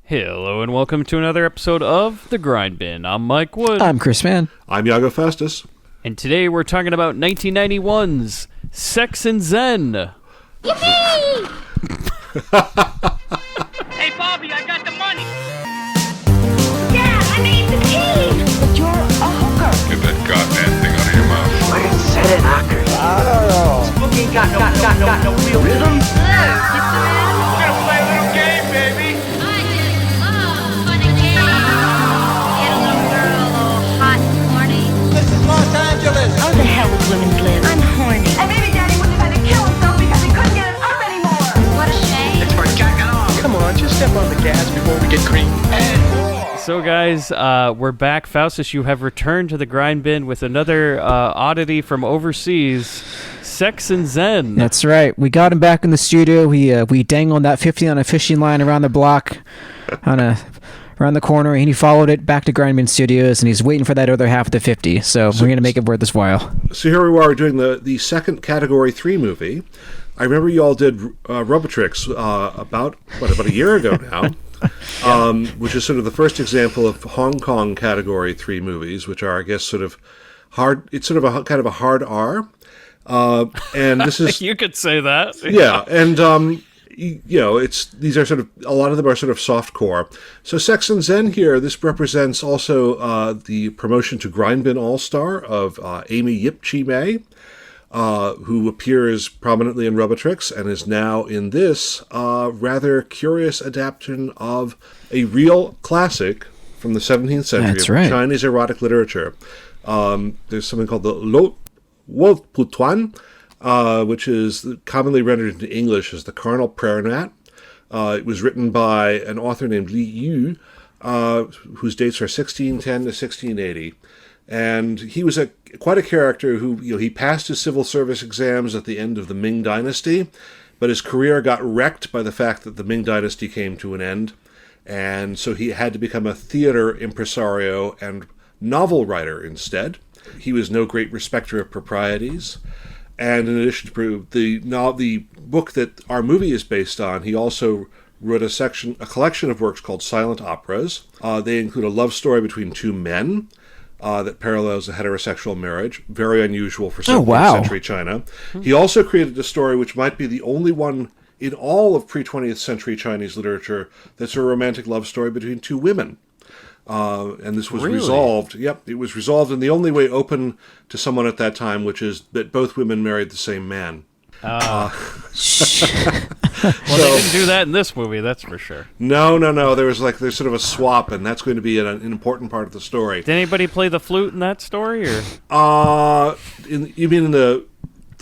Hello and welcome to another episode of The Grindbin. I'm Mike Wood. I'm Chris Mann. I'm Iago Faustus. And today we're talking about 1991's Sex and Zen. Yippee! Hey, Bobby, I got the money. Yeah, I made the tease. But you're a hooker. Get that goddamn thing out of your mouth. Where did set it, knocker? I don't know. Spooky got no real rhythm. We're gonna play a little game, baby. I just love fun and games. Get a little girl all hot and horny. This is Los Angeles. How the hell would women live? I'm horny. And maybe Daddy wouldn't have had to kill himself because he couldn't get it up anymore. What a shame. It's for jacking off. Come on, just step on the gas before we get creamed. So guys, we're back. Faustus, you have returned to The Grindbin with another oddity from overseas, Sex and Zen. That's right. We got him back in the studio. We dangled that 50 on a fishing line around the block, around the corner, and he followed it back to Grindbin Studios, and he's waiting for that other half of the 50. So we're gonna make it worth his while. So here we are doing the second Category 3 movie. I remember you all did Robotrix about a year ago now. Which is sort of the first example of Hong Kong Category 3 movies, which are, I guess, sort of hard. It's sort of a kind of a hard R, and this is You could say that. yeah, and these are sort of a lot of them are sort of soft core. So Sex and Zen here, this represents also the promotion to Grindbin All Star of Amy Yip Chi Mei. Who appears prominently in Robotrix and is now in this rather curious adaptation of a real classic from the 17th century That's of right. Chinese erotic literature. There's something called the Lo Putuan, which is commonly rendered into English as the Carnal Prayer Gnat. It was written by an author named Li Yu, whose dates are 1610 to 1680. And he was quite a character who, he passed his civil service exams at the end of the Ming Dynasty, but his career got wrecked by the fact that the Ming Dynasty came to an end, and so he had to become a theater impresario and novel writer instead. He was no great respecter of proprieties, and in addition to the book that our movie is based on, he also wrote a collection of works called Silent Operas. They include a love story between two men, that parallels a heterosexual marriage, very unusual for 17th century China. He also created a story which might be the only one in all of pre-20th century Chinese literature that's a romantic love story between two women. And this was resolved. Yep, it was resolved in the only way open to someone at that time, which is that both women married the same man. Well, they didn't do that in this movie, that's for sure. No. There's sort of a swap, and that's going to be an important part of the story. Did anybody play the flute in that story, or? You mean in the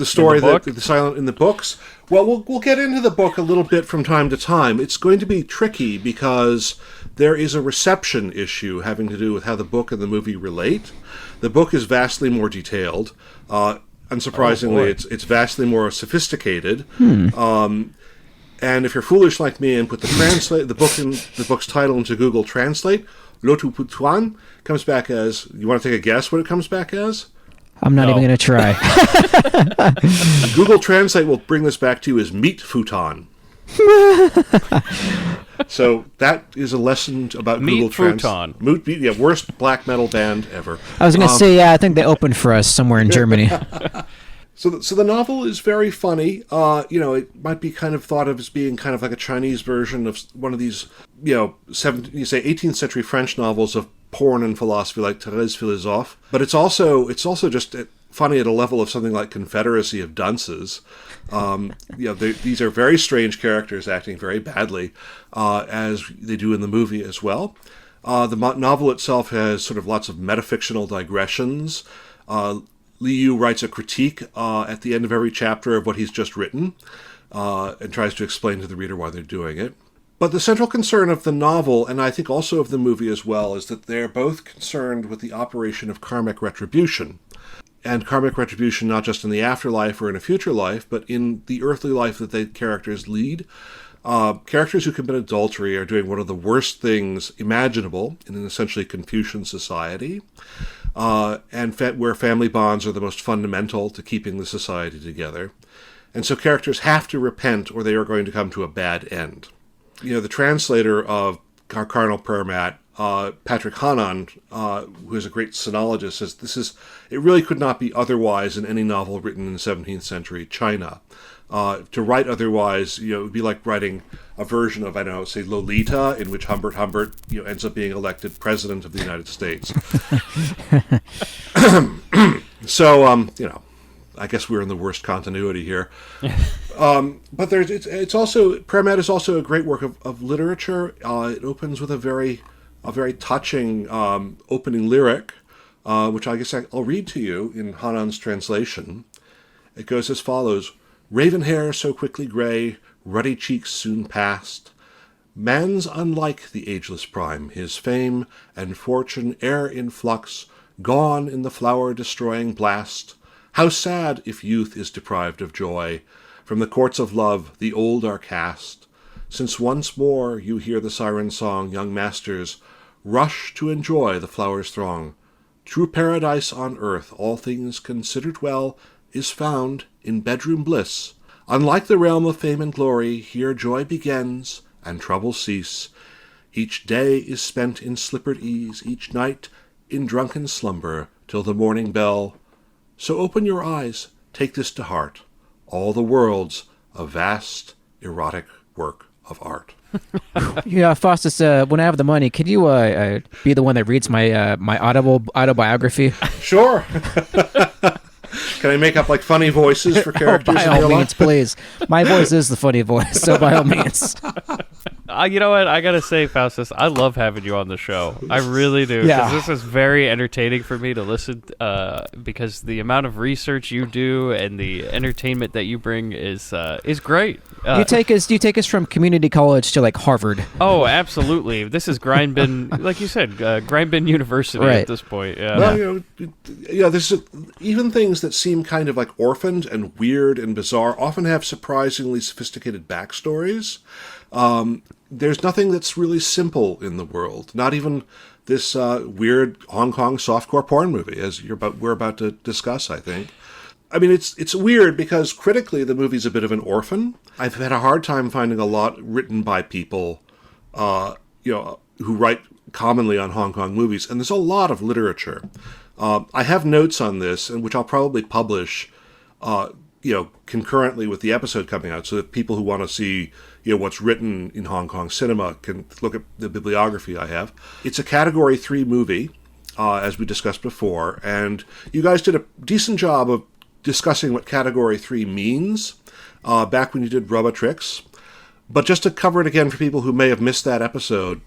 story In the book? that in the books? Well, we'll get into the book a little bit from time to time. It's going to be tricky because there is a reception issue having to do with how the book and the movie relate. The book is vastly more detailed. Unsurprisingly, it's vastly more sophisticated. And if you're foolish like me and put the book's title into Google Translate, Lotu Putuan comes back as. You want to take a guess what it comes back as? I'm not even going to try. Google Translate will bring this back to you as meat futon. So that is a lesson about Meat Google Translate. Futon. Worst black metal band ever. I was going to say, I think they opened for us somewhere in Germany. So the novel is very funny. It might be kind of thought of as being kind of like a Chinese version of one of these, 18th century French novels of porn and philosophy, like Thérèse Philosophe. But it's also just funny at a level of something like Confederacy of Dunces. These are very strange characters acting very badly, as they do in the movie as well. The novel itself has sort of lots of metafictional digressions. Li Yu writes a critique at the end of every chapter of what he's just written, and tries to explain to the reader why they're doing it. But the central concern of the novel, and I think also of the movie as well, is that they're both concerned with the operation of karmic retribution. And karmic retribution not just in the afterlife or in a future life, but in the earthly life that the characters lead. Characters who commit adultery are doing one of the worst things imaginable in an essentially Confucian society. And where family bonds are the most fundamental to keeping the society together. And so characters have to repent or they are going to come to a bad end. The translator of our Cardinal Prayer Mat, Patrick Hanan, who is a great sinologist, says it really could not be otherwise in any novel written in 17th century China. To write otherwise, it would be like writing a version of, I don't know, say Lolita, in which Humbert ends up being elected president of the United States. So, I guess we're in the worst continuity here. But it's also, Prayer Mat is also a great work of literature. It opens with a very touching opening lyric, which I guess I'll read to you in Hanan's translation. It goes as follows: "Raven hair so quickly gray, ruddy cheeks soon past. Man's unlike the ageless prime, his fame and fortune ere in flux, gone in the flower-destroying blast. How sad if youth is deprived of joy, from the courts of love the old are cast. Since once more you hear the siren song, young masters, rush to enjoy the flowers' throng. True paradise on earth, all things considered well, is found in bedroom bliss. Unlike the realm of fame and glory, here joy begins and troubles cease. Each day is spent in slippered ease, each night in drunken slumber, till the morning bell. So open your eyes, take this to heart. All the world's a vast, erotic work of art." Yeah, Faustus, when I have the money, could you be the one that reads my my autobiography? Sure. Can I make up like funny voices for characters? By in all real means, life? please. My voice is the funny voice, so by all means. You know what? I gotta say, Faustus, I love having you on the show. I really do. 'Cause Yeah. this is very entertaining for me to listen, because the amount of research you do and the entertainment that you bring is great. You take us from community college to like Harvard. Oh, absolutely. This is Grindbin, like you said, Grindbin University Right. at this point. Yeah. Well, there's even things that seem kind of like orphaned and weird and bizarre often have surprisingly sophisticated backstories. There's nothing that's really simple in the world. Not even this weird Hong Kong softcore porn movie, as we're about to discuss, I think. I mean, it's weird because critically the movie's a bit of an orphan. I've had a hard time finding a lot written by people, who write commonly on Hong Kong movies, and there's a lot of literature. I have notes on this, and which I'll probably publish, concurrently with the episode coming out, so that people who want to see, what's written in Hong Kong cinema can look at the bibliography I have. It's a Category 3 movie, as we discussed before, and you guys did a decent job of discussing what Category 3 means back when you did Robotrix. But just to cover it again for people who may have missed that episode,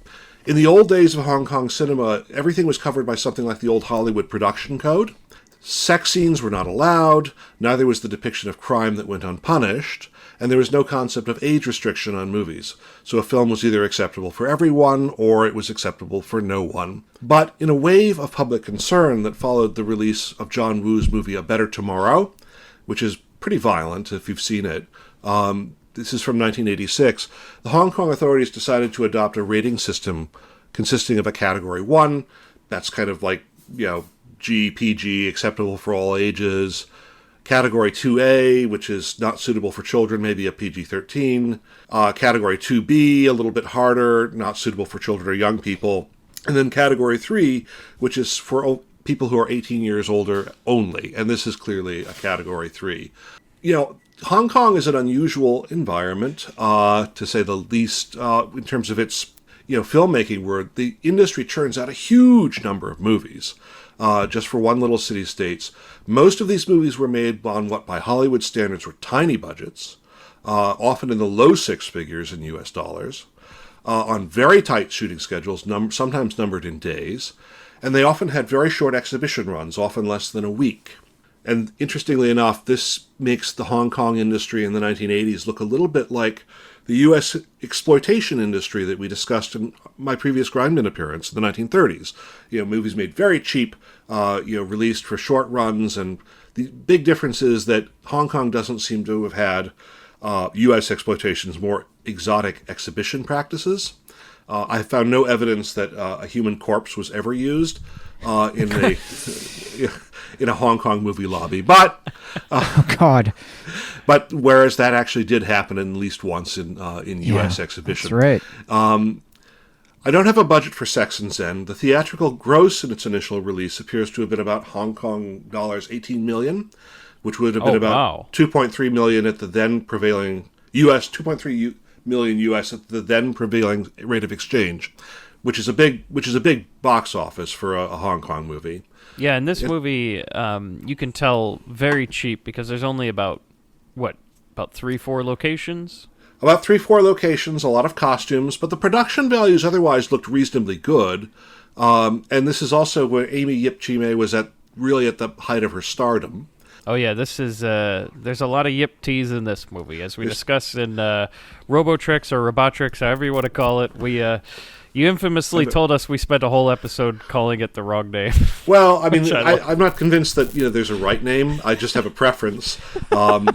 in the old days of Hong Kong cinema, everything was covered by something like the old Hollywood production code. Sex scenes were not allowed, neither was the depiction of crime that went unpunished, and there was no concept of age restriction on movies. So a film was either acceptable for everyone, or it was acceptable for no one. But in a wave of public concern that followed the release of John Woo's movie A Better Tomorrow, which is pretty violent if you've seen it, this is from 1986, the Hong Kong authorities decided to adopt a rating system consisting of a Category 1, that's kind of like, G, PG, acceptable for all ages. Category 2A, which is not suitable for children, maybe a PG-13. Category 2B, a little bit harder, not suitable for children or young people. And then Category 3, which is for people who are 18 years older only. And this is clearly a Category 3. Hong Kong is an unusual environment, to say the least, in terms of its filmmaking, where the industry churns out a huge number of movies. Just for one little city-states. Most of these movies were made on what by Hollywood standards were tiny budgets, often in the low six figures in US dollars, on very tight shooting schedules, sometimes numbered in days, and they often had very short exhibition runs, often less than a week. And interestingly enough, this makes the Hong Kong industry in the 1980s look a little bit like the U.S. exploitation industry that we discussed in my previous Grindbin appearance in the 1930s. Movies made very cheap, released for short runs, and the big difference is that Hong Kong doesn't seem to have had U.S. exploitation's more exotic exhibition practices. I found no evidence that a human corpse was ever used in a Hong Kong movie lobby, but Oh God. But whereas that actually did happen at least once in U.S. exhibition. That's right. I don't have a budget for Sex and Zen. The theatrical gross in its initial release appears to have been about Hong Kong dollars 18 million, which would have been about 2.3 million at the then prevailing US 2.3 million US at the then prevailing rate of exchange, which is a big box office for a Hong Kong movie. Yeah, and this movie, you can tell very cheap because there's only about 3-4 locations. About 3-4 locations, a lot of costumes, but the production values otherwise looked reasonably good. And this is also where Amy Yip Chime was really at the height of her stardom. Oh yeah, this is there's a lot of Yip tease in this movie, as we discussed in Robotrix or Robotrix, however you want to call it. You infamously told us we spent a whole episode calling it the wrong name. Well, I mean, I'm not convinced that there's a right name. I just have a preference, and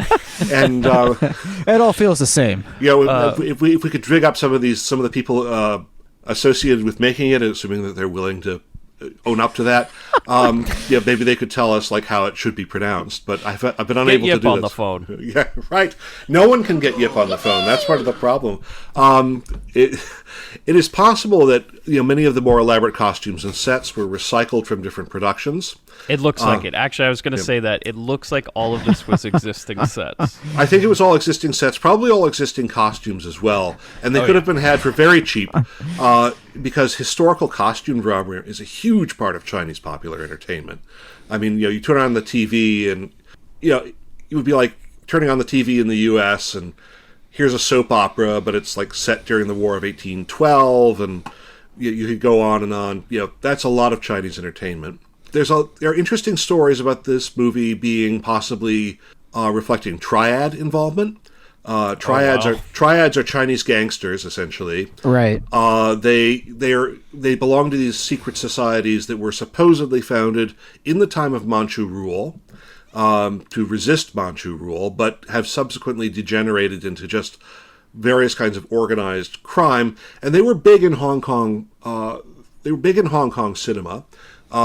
it all feels the same. If we could dig up some of the people associated with making it, assuming that they're willing to own up to that, maybe they could tell us how it should be pronounced. But I've been unable to do on this. The phone. Yeah, right. No one can get Yip on the phone. That's part of the problem. It is possible that many of the more elaborate costumes and sets were recycled from different productions. It looks like it. Actually, I was going to say that it looks like all of this was existing sets. I think it was all existing sets, probably all existing costumes as well, and they could have been had for very cheap, because historical costume drama is a huge part of Chinese popular entertainment. I mean, you turn on the TV, and it would be like turning on the TV in the U.S. and here's a soap opera, but it's set during the War of 1812, and you could go on and on. That's a lot of Chinese entertainment. There are interesting stories about this movie being possibly reflecting triad involvement. Triads are Chinese gangsters, essentially. Right. They belong to these secret societies that were supposedly founded in the time of Manchu rule, to resist Manchu rule, but have subsequently degenerated into just various kinds of organized crime. And they were big in Hong Kong. They were big in Hong Kong cinema.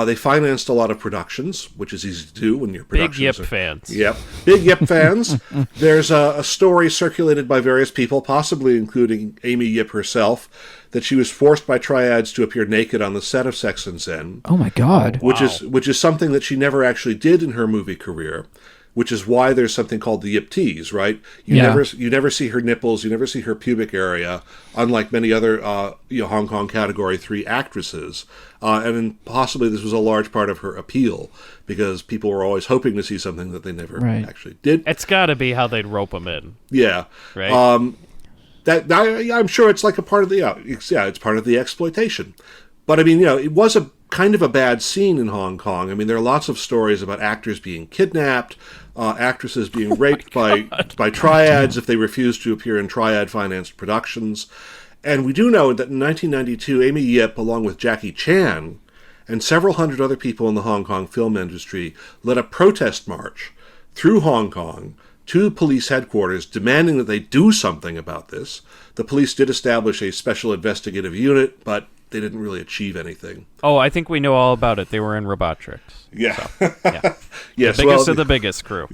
They financed a lot of productions, which is easy to do when your productions Big Yip fans. Yep, big Yip fans. There's a story circulated by various people, possibly including Amy Yip herself, that she was forced by triads to appear naked on the set of Sex and Zen. Oh my God! Which is something that she never actually did in her movie career. Which is why there's something called the Yip tease, right? You never see her nipples, you never see her pubic area, unlike many other Hong Kong Category 3 actresses. And possibly this was a large part of her appeal, because people were always hoping to see something that they never actually did. It's got to be how they'd rope them in. Yeah. Right? I'm sure it's a part of it's part of the exploitation. But I mean, it was a kind of a bad scene in Hong Kong. I mean, there are lots of stories about actors being kidnapped, actresses being raped by triads if they refused to appear in triad-financed productions. And we do know that in 1992, Amy Yip, along with Jackie Chan and several hundred other people in the Hong Kong film industry, led a protest march through Hong Kong to police headquarters demanding that they do something about this. The police did establish a special investigative unit, but they didn't really achieve anything. Oh, I think we know all about it. They were in Robotrix. Yeah. So, yeah. Yes, the biggest of the biggest crew.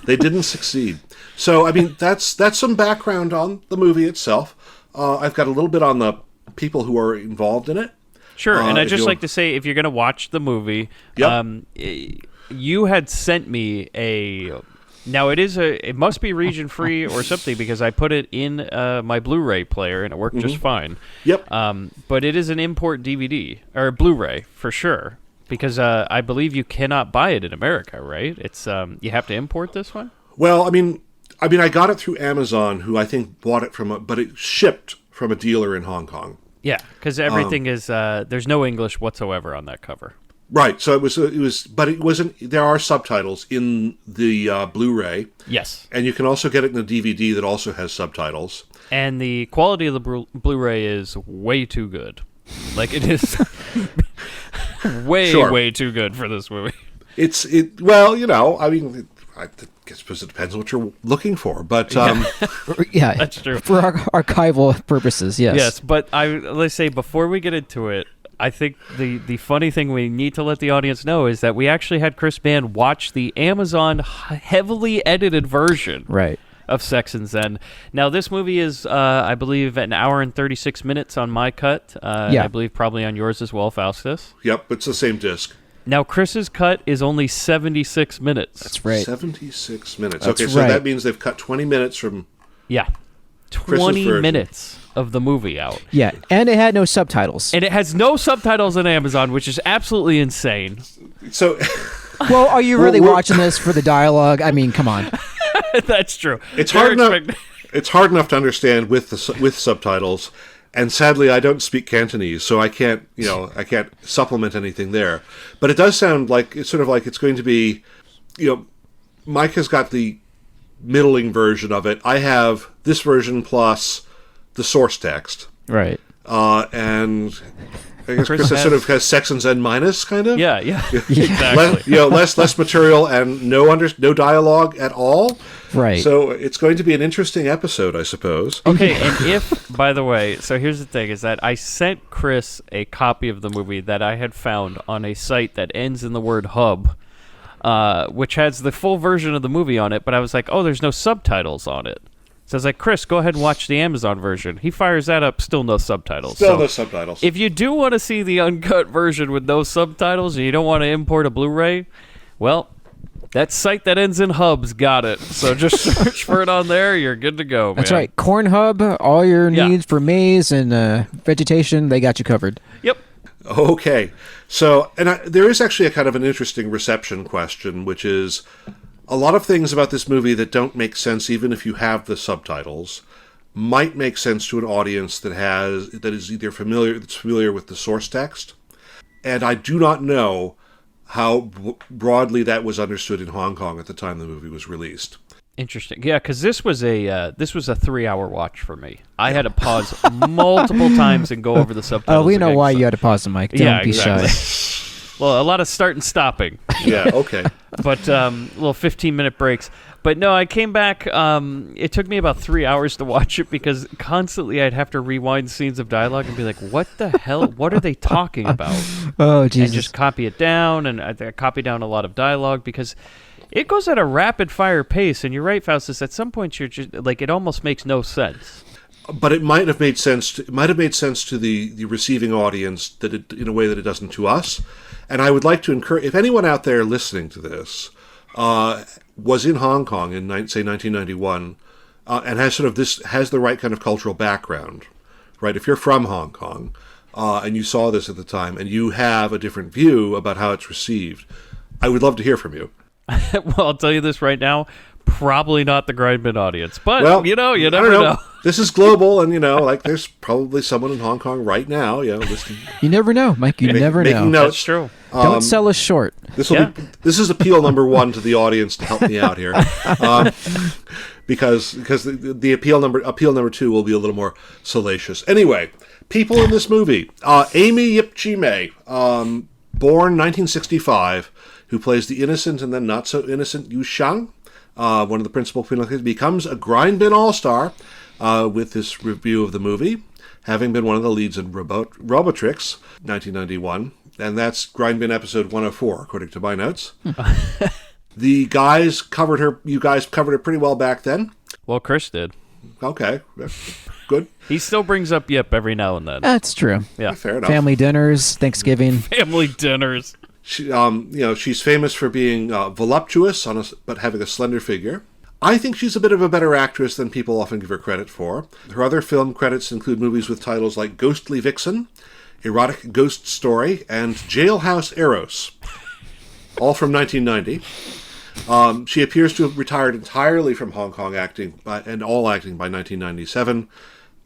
They didn't succeed. So, I mean, that's some background on the movie itself. I've got a little bit on the people who are involved in it. Sure, and I'd just like to say, if you're going to watch the movie, you had sent me a... Now, it must be region-free or something, because I put it in my Blu-ray player, and it worked just fine. Yep. But it is an import DVD, or Blu-ray, for sure, because I believe you cannot buy it in America, right? It's you have to import this one? Well, I mean, I got it through Amazon, who I think bought it but it shipped from a dealer in Hong Kong. Yeah, because everything is, there's no English whatsoever on that cover. Right, so it was, but it wasn't. There are subtitles in the Blu-ray. Yes, and you can also get it in a DVD that also has subtitles. And the quality of the Blu-ray is way too good. Like, it is way too good for this movie. Well, I mean, I suppose it depends on what you're looking for, but yeah, that's true for archival purposes. Yes, yes, but let's say before we get into it, I think the funny thing we need to let the audience know is that we actually had Chris Mann watch the Amazon heavily edited version of Sex and Zen. Now, this movie is, I believe, an hour and 36 minutes on my cut. Yeah. I believe probably on yours as well, Faustus. Yep, it's the same disc. Now, Chris's cut is only 76 minutes. That's right. 76 minutes. That's okay, so right. that means they've cut 20 minutes from... Yeah. Chris's 20 version. minutes of the movie out. Yeah, and it had no subtitles. And it has no subtitles on Amazon, which is absolutely insane. So... Well, are you really we're- watching this for the dialogue? I mean, come on. That's true. It's They're hard enough. expect- It's hard enough to understand with subtitles, and sadly, I don't speak Cantonese, so I can't supplement anything there. But it does sound like it's sort of like it's going to be, Mike has got the middling version of it. I have this version plus the source text, Right. and I guess Chris Chris has- sort of has Sex and Zen minus kind of. Yeah, exactly. Less material and no dialogue at all. Right. So it's going to be an interesting episode, I suppose. Okay, and if, by the way, so here's the thing, is that I sent Chris a copy of the movie that I had found on a site that ends in the word hub, which has the full version of the movie on it, but I was like, oh, there's no subtitles on it. So I was like, Chris, go ahead and watch the Amazon version. He fires that up, still no subtitles. Still So no subtitles. if you do want to see the uncut version with no subtitles and you don't want to import a Blu-ray, well, that site that ends in hub's got it. So just search for it on there. You're good to go, man. That's right. Corn Hub, all your Yeah. needs for maize and vegetation, they got you covered. Yep. Okay. So, there is actually a kind of an interesting reception question, which is a lot of things about this movie that don't make sense even if you have the subtitles might make sense to an audience that is either familiar with the source text. And I do not know how broadly that was understood in Hong Kong at the time the movie was released. Interesting. Yeah, because this was a 3-hour watch for me. I had to pause multiple times and go over the subtitles. Oh, we know again, why so- you had to pause the mic. Don't Yeah, be exactly. shy. Well, a lot of start and stopping, Yeah, okay. but little 15-minute breaks. But no, I came back. It took me about 3 hours to watch it because constantly I'd have to rewind scenes of dialogue and be like, "What the hell? What are they talking about?" Oh, And Jesus. just copy it down, and I copy down a lot of dialogue because it goes at a rapid-fire pace. And you're right, Faustus. At some point, you're just like, it almost makes no sense. But it might have made sense. To the receiving audience in a way that it doesn't to us. And I would like to encourage, if anyone out there listening to this was in Hong Kong in say 1991 and has the right kind of cultural background, right? If you're from Hong Kong and you saw this at the time and you have a different view about how it's received, I would love to hear from you. Well, I'll tell you this right now. Probably not the Grindbin audience, but Well, you I never don't know. This is global, and there's probably someone in Hong Kong right now, listening, You never know, Mike. You never know. making notes. That's true. Don't sell us short. This is appeal number 1 to the audience to help me out here, because the appeal number 2 will be a little more salacious. Anyway, people in this movie: Amy Yip Chi Mei, born 1965, who plays the innocent and then not so innocent Yu Shang. One of the principal characters, becomes a Grindbin all-star with this review of the movie, having been one of the leads in Robotrix, 1991. And that's Grindbin episode 104, according to my notes. You guys covered her pretty well back then. Well, Chris did. Okay, good. He still brings up Yip every now and then. That's true. Yeah. Fair enough. Family dinners, Thanksgiving. Family dinners. She, she's famous for being voluptuous, but having a slender figure. I think she's a bit of a better actress than people often give her credit for. Her other film credits include movies with titles like Ghostly Vixen, Erotic Ghost Story, and Jailhouse Eros, all from 1990. She appears to have retired entirely from Hong Kong acting and all acting by 1997,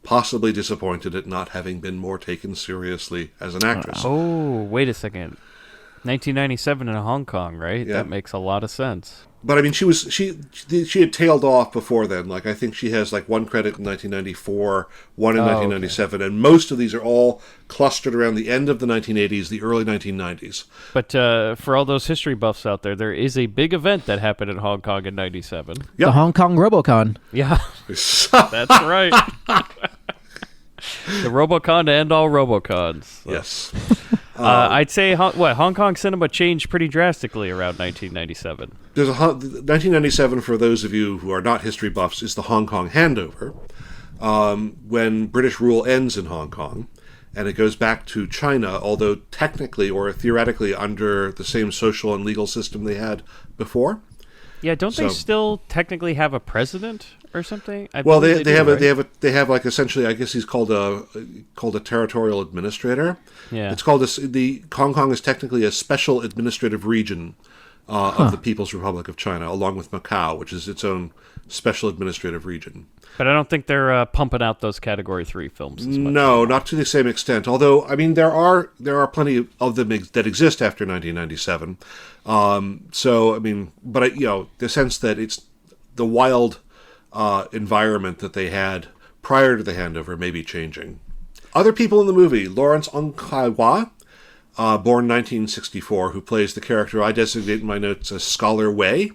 possibly disappointed at not having been more taken seriously as an actress. Oh, wait a second. 1997 in Hong Kong, right? Yeah. That makes a lot of sense. But I mean, she had tailed off before then. Like, I think she has like one credit in 1994, one in 1997, and most of these are all clustered around the end of the 1980s, the early 1990s. But for all those history buffs out there is a big event that happened in Hong Kong in 97. Yep. The Hong Kong Robocon. Yeah, that's right. The Robocon to end all Robocons. So. Yes. I'd say Hong Kong cinema changed pretty drastically around 1997. There's 1997, for those of you who are not history buffs, is the Hong Kong handover, when British rule ends in Hong Kong, and it goes back to China, although technically or theoretically under the same social and legal system they had before. Yeah, don't they still technically have a president or something? They have like essentially, I guess he's called a territorial administrator. Yeah, it's called the Hong Kong is technically a special administrative region of the People's Republic of China, along with Macau, which is its own special administrative region. But I don't think they're pumping out those Category 3 films as much. No, not to the same extent. Although, I mean, there are plenty of them that exist after 1997. So, I mean, but the sense that it's the wild environment that they had prior to the handover may be changing. Other people in the movie: Lawrence Ong Kai-wah, born 1964, who plays the character I designate in my notes as Scholar Wei.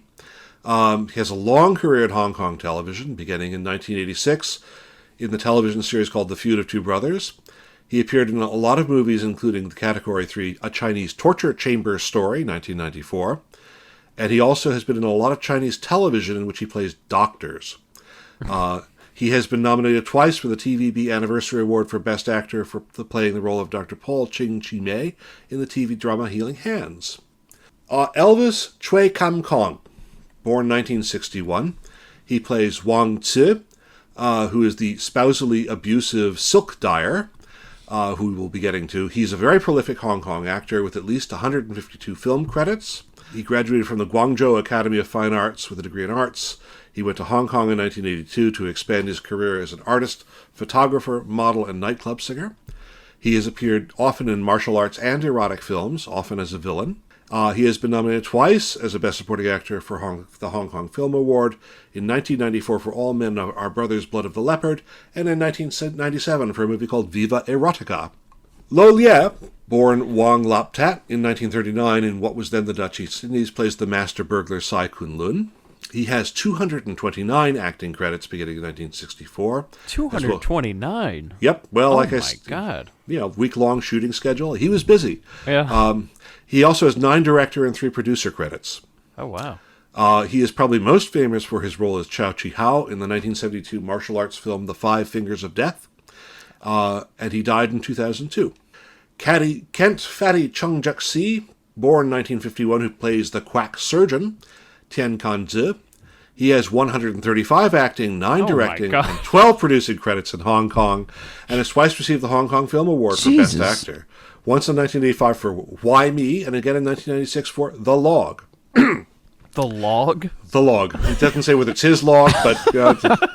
He has a long career at Hong Kong television, beginning in 1986 in the television series called The Feud of Two Brothers. He appeared in a lot of movies, including the Category 3 A Chinese Torture Chamber Story, 1994. And he also has been in a lot of Chinese television in which he plays doctors. He has been nominated twice for the TVB Anniversary Award for Best Actor for playing the role of Dr. Paul Ching Chi Mei in the TV drama Healing Hands. Elvis Chui Kam Kong, born 1961. He plays Wang Tzu, who is the spousally abusive silk dyer, who we'll be getting to. He's a very prolific Hong Kong actor with at least 152 film credits. He graduated from the Guangzhou Academy of Fine Arts with a degree in arts. He went to Hong Kong in 1982 to expand his career as an artist, photographer, model, and nightclub singer. He has appeared often in martial arts and erotic films, often as a villain. He has been nominated twice as a Best Supporting Actor for the Hong Kong Film Award, in 1994 for All Men Are Brothers, Blood of the Leopard, and in 1997 for a movie called Viva Erotica. Lo Lie, born Wong Lap Tat in 1939 in what was then the Dutch East Indies, plays the master burglar Sai Kun Lun. He has 229 acting credits beginning in 1964. 229? Well. Yep. Well, my God. Week-long shooting schedule. He was busy. Yeah. He also has 9 director and 3 producer credits. Oh, wow. He is probably most famous for his role as Chow Chi Hao in the 1972 martial arts film The Five Fingers of Death. And he died in 2002. Kent Fatty Chung Juk Si, born 1951, who plays the quack surgeon, Tian Kan Zi. He has 135 acting, 9 directing, and 12 producing credits in Hong Kong, and has twice received the Hong Kong Film Award for Best Actor. Once in 1985 for Why Me, and again in 1996 for The Log. The Log? The Log. It doesn't say whether it's his log, but...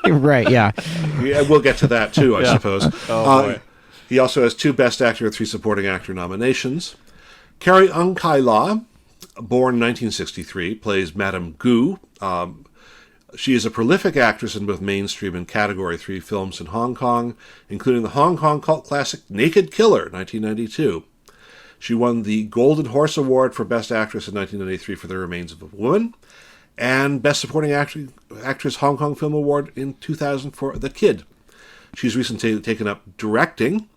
right, yeah. We'll get to that, too, I suppose. Oh, boy. He also has 2 Best Actor and 3 Supporting Actor nominations. Carrie Ng Kai La, born 1963, plays Madame Gu. She is a prolific actress in both mainstream and Category 3 films in Hong Kong, including the Hong Kong cult classic Naked Killer, 1992. She won the Golden Horse Award for Best Actress in 1993 for The Remains of a Woman, and Best Supporting Actress Hong Kong Film Award in 2000 for The Kid. She's recently taken up directing,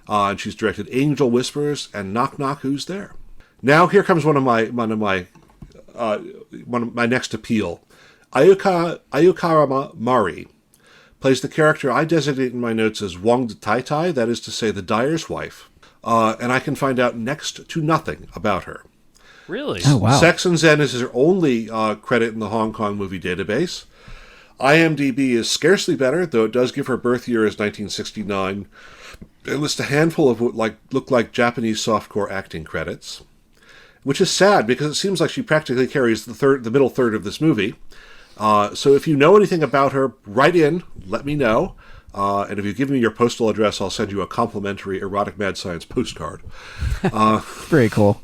and she's directed Angel Whispers and Knock Knock Who's There. Now here comes one of my next appeal. Ayukarama Mari plays the character I designate in my notes as Wong de Tai Tai, that is to say, the dyer's wife, and I can find out next to nothing about her. Really? Oh, wow. Sex and Zen is her only credit in the Hong Kong movie database. IMDb is scarcely better, though it does give her birth year as 1969, and lists a handful of what look like Japanese softcore acting credits, which is sad because it seems like she practically carries the middle third of this movie. So if you know anything about her, write in, let me know. And if you give me your postal address, I'll send you a complimentary Erotic Mad Science postcard. Very cool.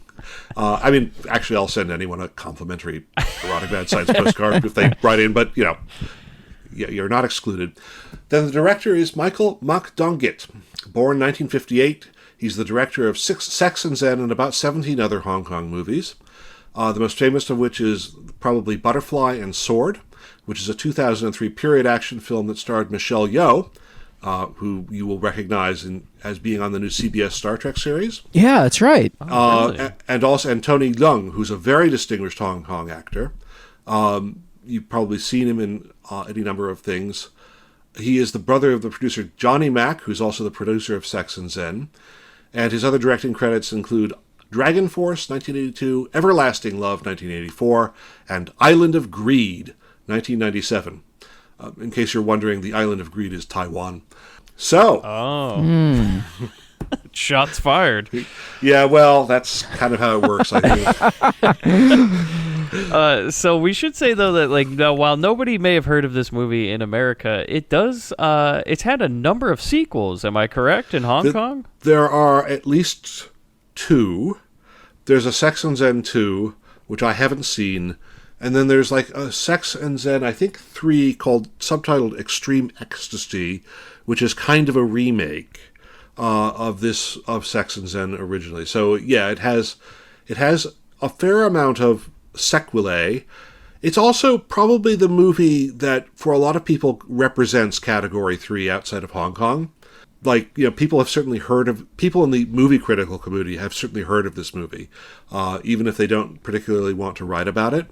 Actually, I'll send anyone a complimentary Erotic Mad Science postcard if they write in, but, you're not excluded. Then the director is Michael Mak Dongit, born 1958. He's the director of Sex and Zen and about 17 other Hong Kong movies. The most famous of which is probably Butterfly and Sword, which is a 2003 period action film that starred Michelle Yeoh, who you will recognize as being on the new CBS Star Trek series. Yeah, that's right. Really? And Tony Leung, who's a very distinguished Hong Kong actor. You've probably seen him in any number of things. He is the brother of the producer Johnny Mac, who's also the producer of Sex and Zen. And his other directing credits include Dragon Force, 1982, Everlasting Love, 1984, and Island of Greed, 1997. In case you're wondering, the Island of Greed is Taiwan. So... Oh. Shots fired. Yeah, well, that's kind of how it works, I think. So we should say, though, that while nobody may have heard of this movie in America, it does. It's had a number of sequels. Am I correct? In Hong Kong, there are at least 2. There's a Sex and Zen 2, which I haven't seen, and then there's like a Sex and Zen, I think 3, subtitled Extreme Ecstasy, which is kind of a remake of Sex and Zen originally. So yeah, it has a fair amount of sequelae. It's also probably the movie that for a lot of people represents Category 3 outside of Hong Kong. People have certainly heard of, people in the movie critical community have certainly heard of this movie, even if they don't particularly want to write about it.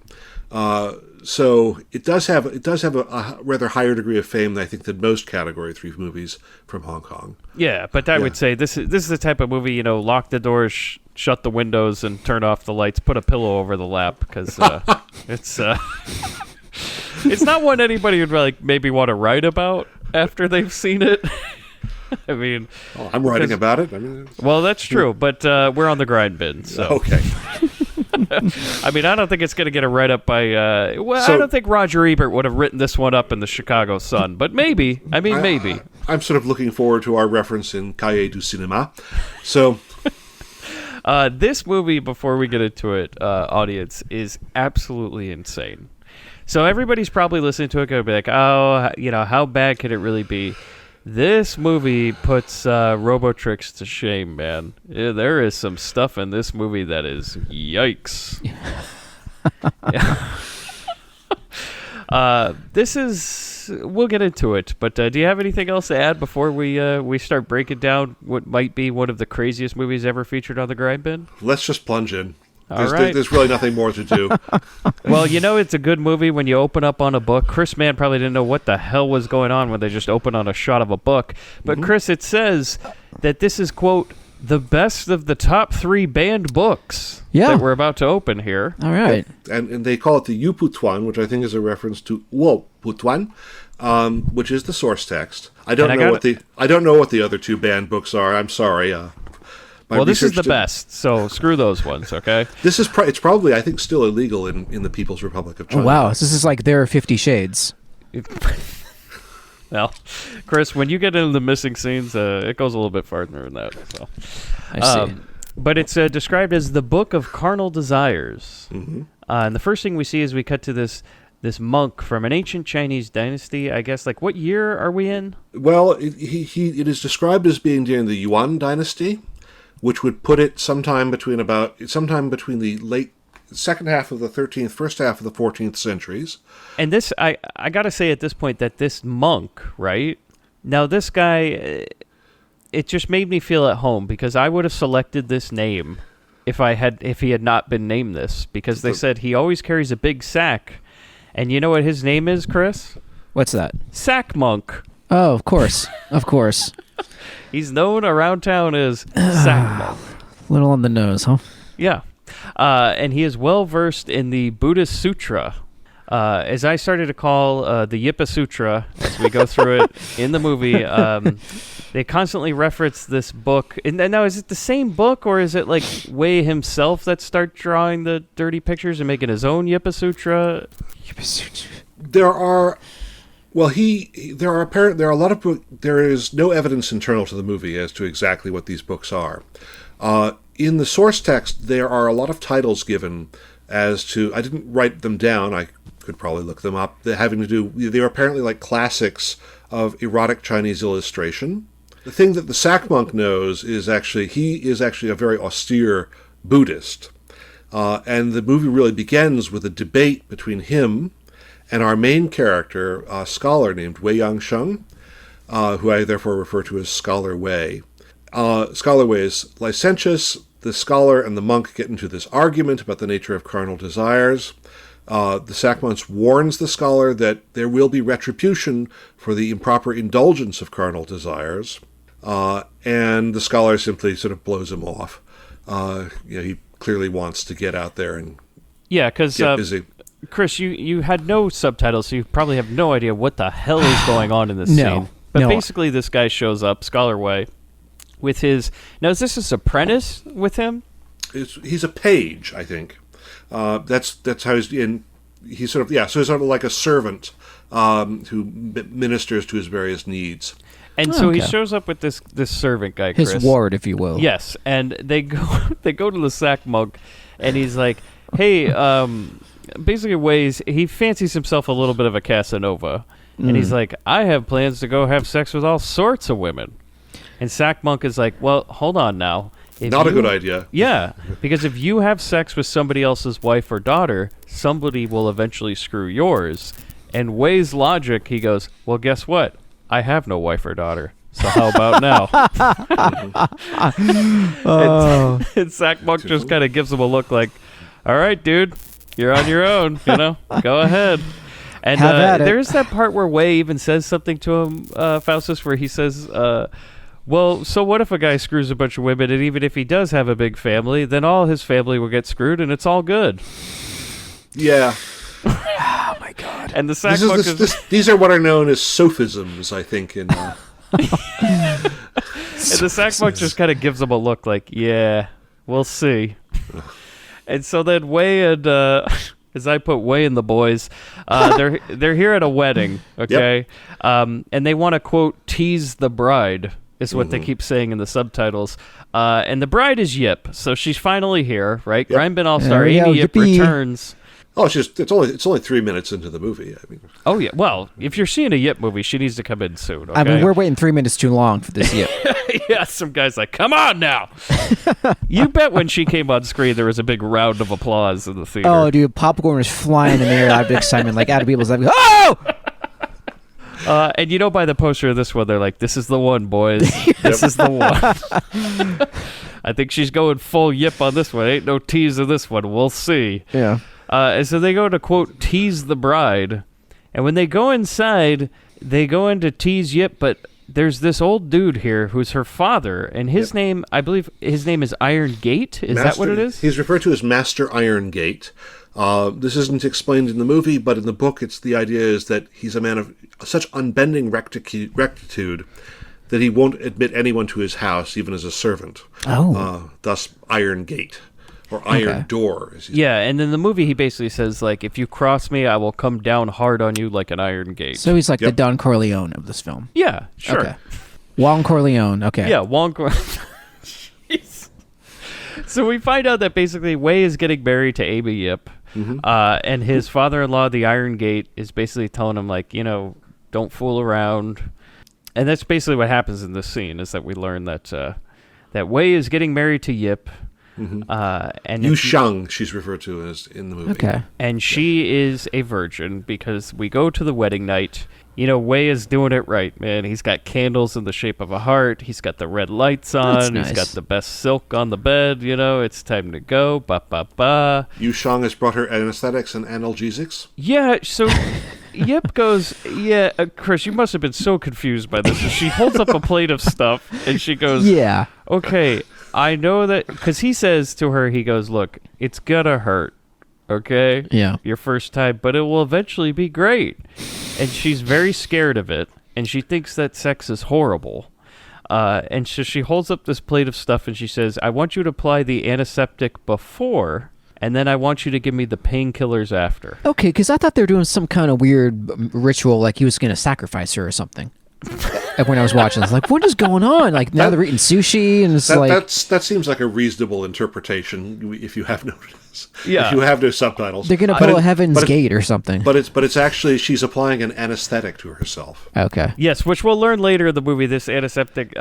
So it does have a rather higher degree of fame, I think, than most Category 3 movies from Hong Kong. Yeah, but I would say this is the type of movie, lock the doors, shut the windows, and turn off the lights, put a pillow over the lap, because it's not one anybody would maybe want to write about after they've seen it. I mean... Oh, I'm writing about it. Well, that's true, but we're on the Grindbin, so... Okay. I mean, I don't think it's going to get a write-up by... I don't think Roger Ebert would have written this one up in the Chicago Sun, but maybe. I mean, maybe. I'm sort of looking forward to our reference in Cahiers du Cinéma. So... this movie, before we get into it, audience, is absolutely insane. So everybody's probably listening to it going to be like, oh, how bad could it really be? This movie puts Robotrix to shame, man. Yeah, there is some stuff in this movie that is yikes. This is... We'll get into it, but do you have anything else to add before we start breaking down what might be one of the craziest movies ever featured on the Grindbin? Let's just plunge in. Right. There's really nothing more to do. Well, it's a good movie when you open up on a book. Chris Mann probably didn't know what the hell was going on when they just opened on a shot of a book. But Chris, it says that this is, quote, the best of the top 3 banned books that we're about to open here. All right. And they call it the Yu Putuan, which I think is a reference to Wo Putuan, which is the source text. I don't know what the other 2 banned books are. I'm sorry. This is the best, so screw those ones, okay? This is it's probably, I think, still illegal in the People's Republic of China. Oh, wow. So this is like their 50 Shades. Well, Chris, when you get into the missing scenes, it goes a little bit farther than that. So. I see. But it's described as the Book of Carnal Desires. Mm-hmm. And the first thing we see is we cut to this monk from an ancient Chinese dynasty, I guess. What year are we in? Well, it is described as being during the Yuan dynasty, which would put it sometime between the late second half of the 13th, first half of the 14th centuries. And this, I got to say at this point that this monk, right? Now this guy, it just made me feel at home because I would have selected this name if he had not been named this, because they said he always carries a big sack. And you know what his name is, Chris? What's that? Sack Monk. Oh, of course. Of course. He's known around town as Sack Monk. Little on the nose, huh? Yeah. And he is well versed in the Buddhist Sutra. As I started to call the Yippa Sutra, as we go through it in the movie, they constantly reference this book. And now, is it the same book, or is it like Wei himself that starts drawing the dirty pictures and making his own Yippa Sutra? Yippa Sutra. There are a lot of books. There is no evidence internal to the movie as to exactly what these books are. In the source text, there are a lot of titles given as to. I didn't write them down. I could probably look them up. They're apparently like classics of erotic Chinese illustration. The thing that the Sack Monk knows is he is actually a very austere Buddhist, and the movie really begins with a debate between him and our main character, a scholar named Wei Yangsheng. who I therefore refer to as Scholar Wei. Scholar Wei is licentious. The scholar and the monk get into this argument about the nature of carnal desires. The Sackmonks warns the scholar that there will be retribution for the improper indulgence of carnal desires, and the scholar simply sort of blows him off. He clearly wants to get out there and because get busy. Chris, you had no subtitles, so you probably have no idea what the hell is going on in this scene. But basically, this guy shows up, Scholar Wei, with his... Now, is this his apprentice with him? He's a page, I think. That's how he's in. He's sort of so he's sort of like a servant who ministers to his various needs. And so he shows up with this servant guy, Chris. His ward, if you will. Yes, and they go to the sack monk, and he's like, "Hey, basically, he fancies himself a little bit of a Casanova, and he's like, I have plans to go have sex with all sorts of women." And sack monk is like, "Well, hold on now." Not a good idea. Yeah, because if you have sex with somebody else's wife or daughter, somebody will eventually screw yours. And Wei's logic, he goes, "Well, guess what? I have no wife or daughter. So how about now?" And Sack Monk just kind of gives him a look like, "All right, dude, you're on your own. Go ahead." And there's that part where Wei even says something to him, Faustus, where he says, "Well, so what if a guy screws a bunch of women, and even if he does have a big family, then all his family will get screwed, and it's all good." Yeah. Oh my God! And the sack monk these are what are known as sophisms, I think. In and the sack monk just kind of gives him a look like, "Yeah, we'll see." And so then Wei and as I put Wei and the boys, they're here at a wedding, okay, and they want to quote tease the bride. Is what they keep saying in the subtitles. And the bride is Yip, so she's finally here, right? Yep. Grindbin All-Star Amy Yip returns. Oh, it's only 3 minutes into the movie. I mean. Oh yeah. Well, if you're seeing a Yip movie, she needs to come in soon. Okay? I mean, we're waiting 3 minutes too long for this Yip. Yeah, some guy's like, "Come on now!" You bet when she came on screen, there was a big round of applause in the theater. Oh, dude, popcorn was flying in the air out of excitement, like out of people's like, "Oh!" And by the poster of this one, they're like, "This is the one, boys. This is the one." I think she's going full Yip on this one. Ain't no tease in this one. We'll see. Yeah. And so they go to, quote, tease the bride. And when they go inside, they go in to tease Yip, but there's this old dude here who's her father, and his name, I believe his name is Iron Gate. Is that what it is? He's referred to as Master Iron Gate. This isn't explained in the movie, but in the book, the idea is that he's a man of such unbending rectitude that he won't admit anyone to his house, even as a servant. Oh. Thus, Iron Gate. Or Iron Door. Yeah, and in the movie, he basically says, like, "If you cross me, I will come down hard on you like an iron gate." So he's like the Don Corleone of this film. Yeah, sure. Okay. Juan Corleone, okay. Yeah, Juan Corleone. So we find out that basically Wei is getting married to Amy Yip, and his father-in-law, the Iron Gate, is basically telling him, like, don't fool around. And that's basically what happens in this scene, is that we learn that Wei is getting married to Yip. And Yu Shang, she's referred to as in the movie. Okay. And she is a virgin because we go to the wedding night. Wei is doing it right, man. He's got candles in the shape of a heart. He's got the red lights on. That's nice. He's got the best silk on the bed. It's time to go. Ba ba ba. Yu Shang has brought her anesthetics and analgesics. Yeah, so Yip goes, "Yeah, Chris, you must have been so confused by this." She holds up a plate of stuff, and she goes, "Yeah. Okay, I know that," because he says to her, he goes, "Look, it's gonna hurt, okay? Yeah. Your first time, but it will eventually be great." And she's very scared of it, and she thinks that sex is horrible. And so she holds up this plate of stuff, and she says, "I want you to apply the antiseptic before, and then I want you to give me the painkillers after." Okay, because I thought they were doing some kind of weird ritual, like he was going to sacrifice her or something. When I was watching, I was like, "What is going on?" Like now they're eating sushi, and it's that seems like a reasonable interpretation if you have no Yeah. if you have no subtitles. They're gonna pull a Heaven's Gate or something. But it's actually she's applying an anesthetic to herself. Okay. Yes, which we'll learn later in the movie. This anesthetic,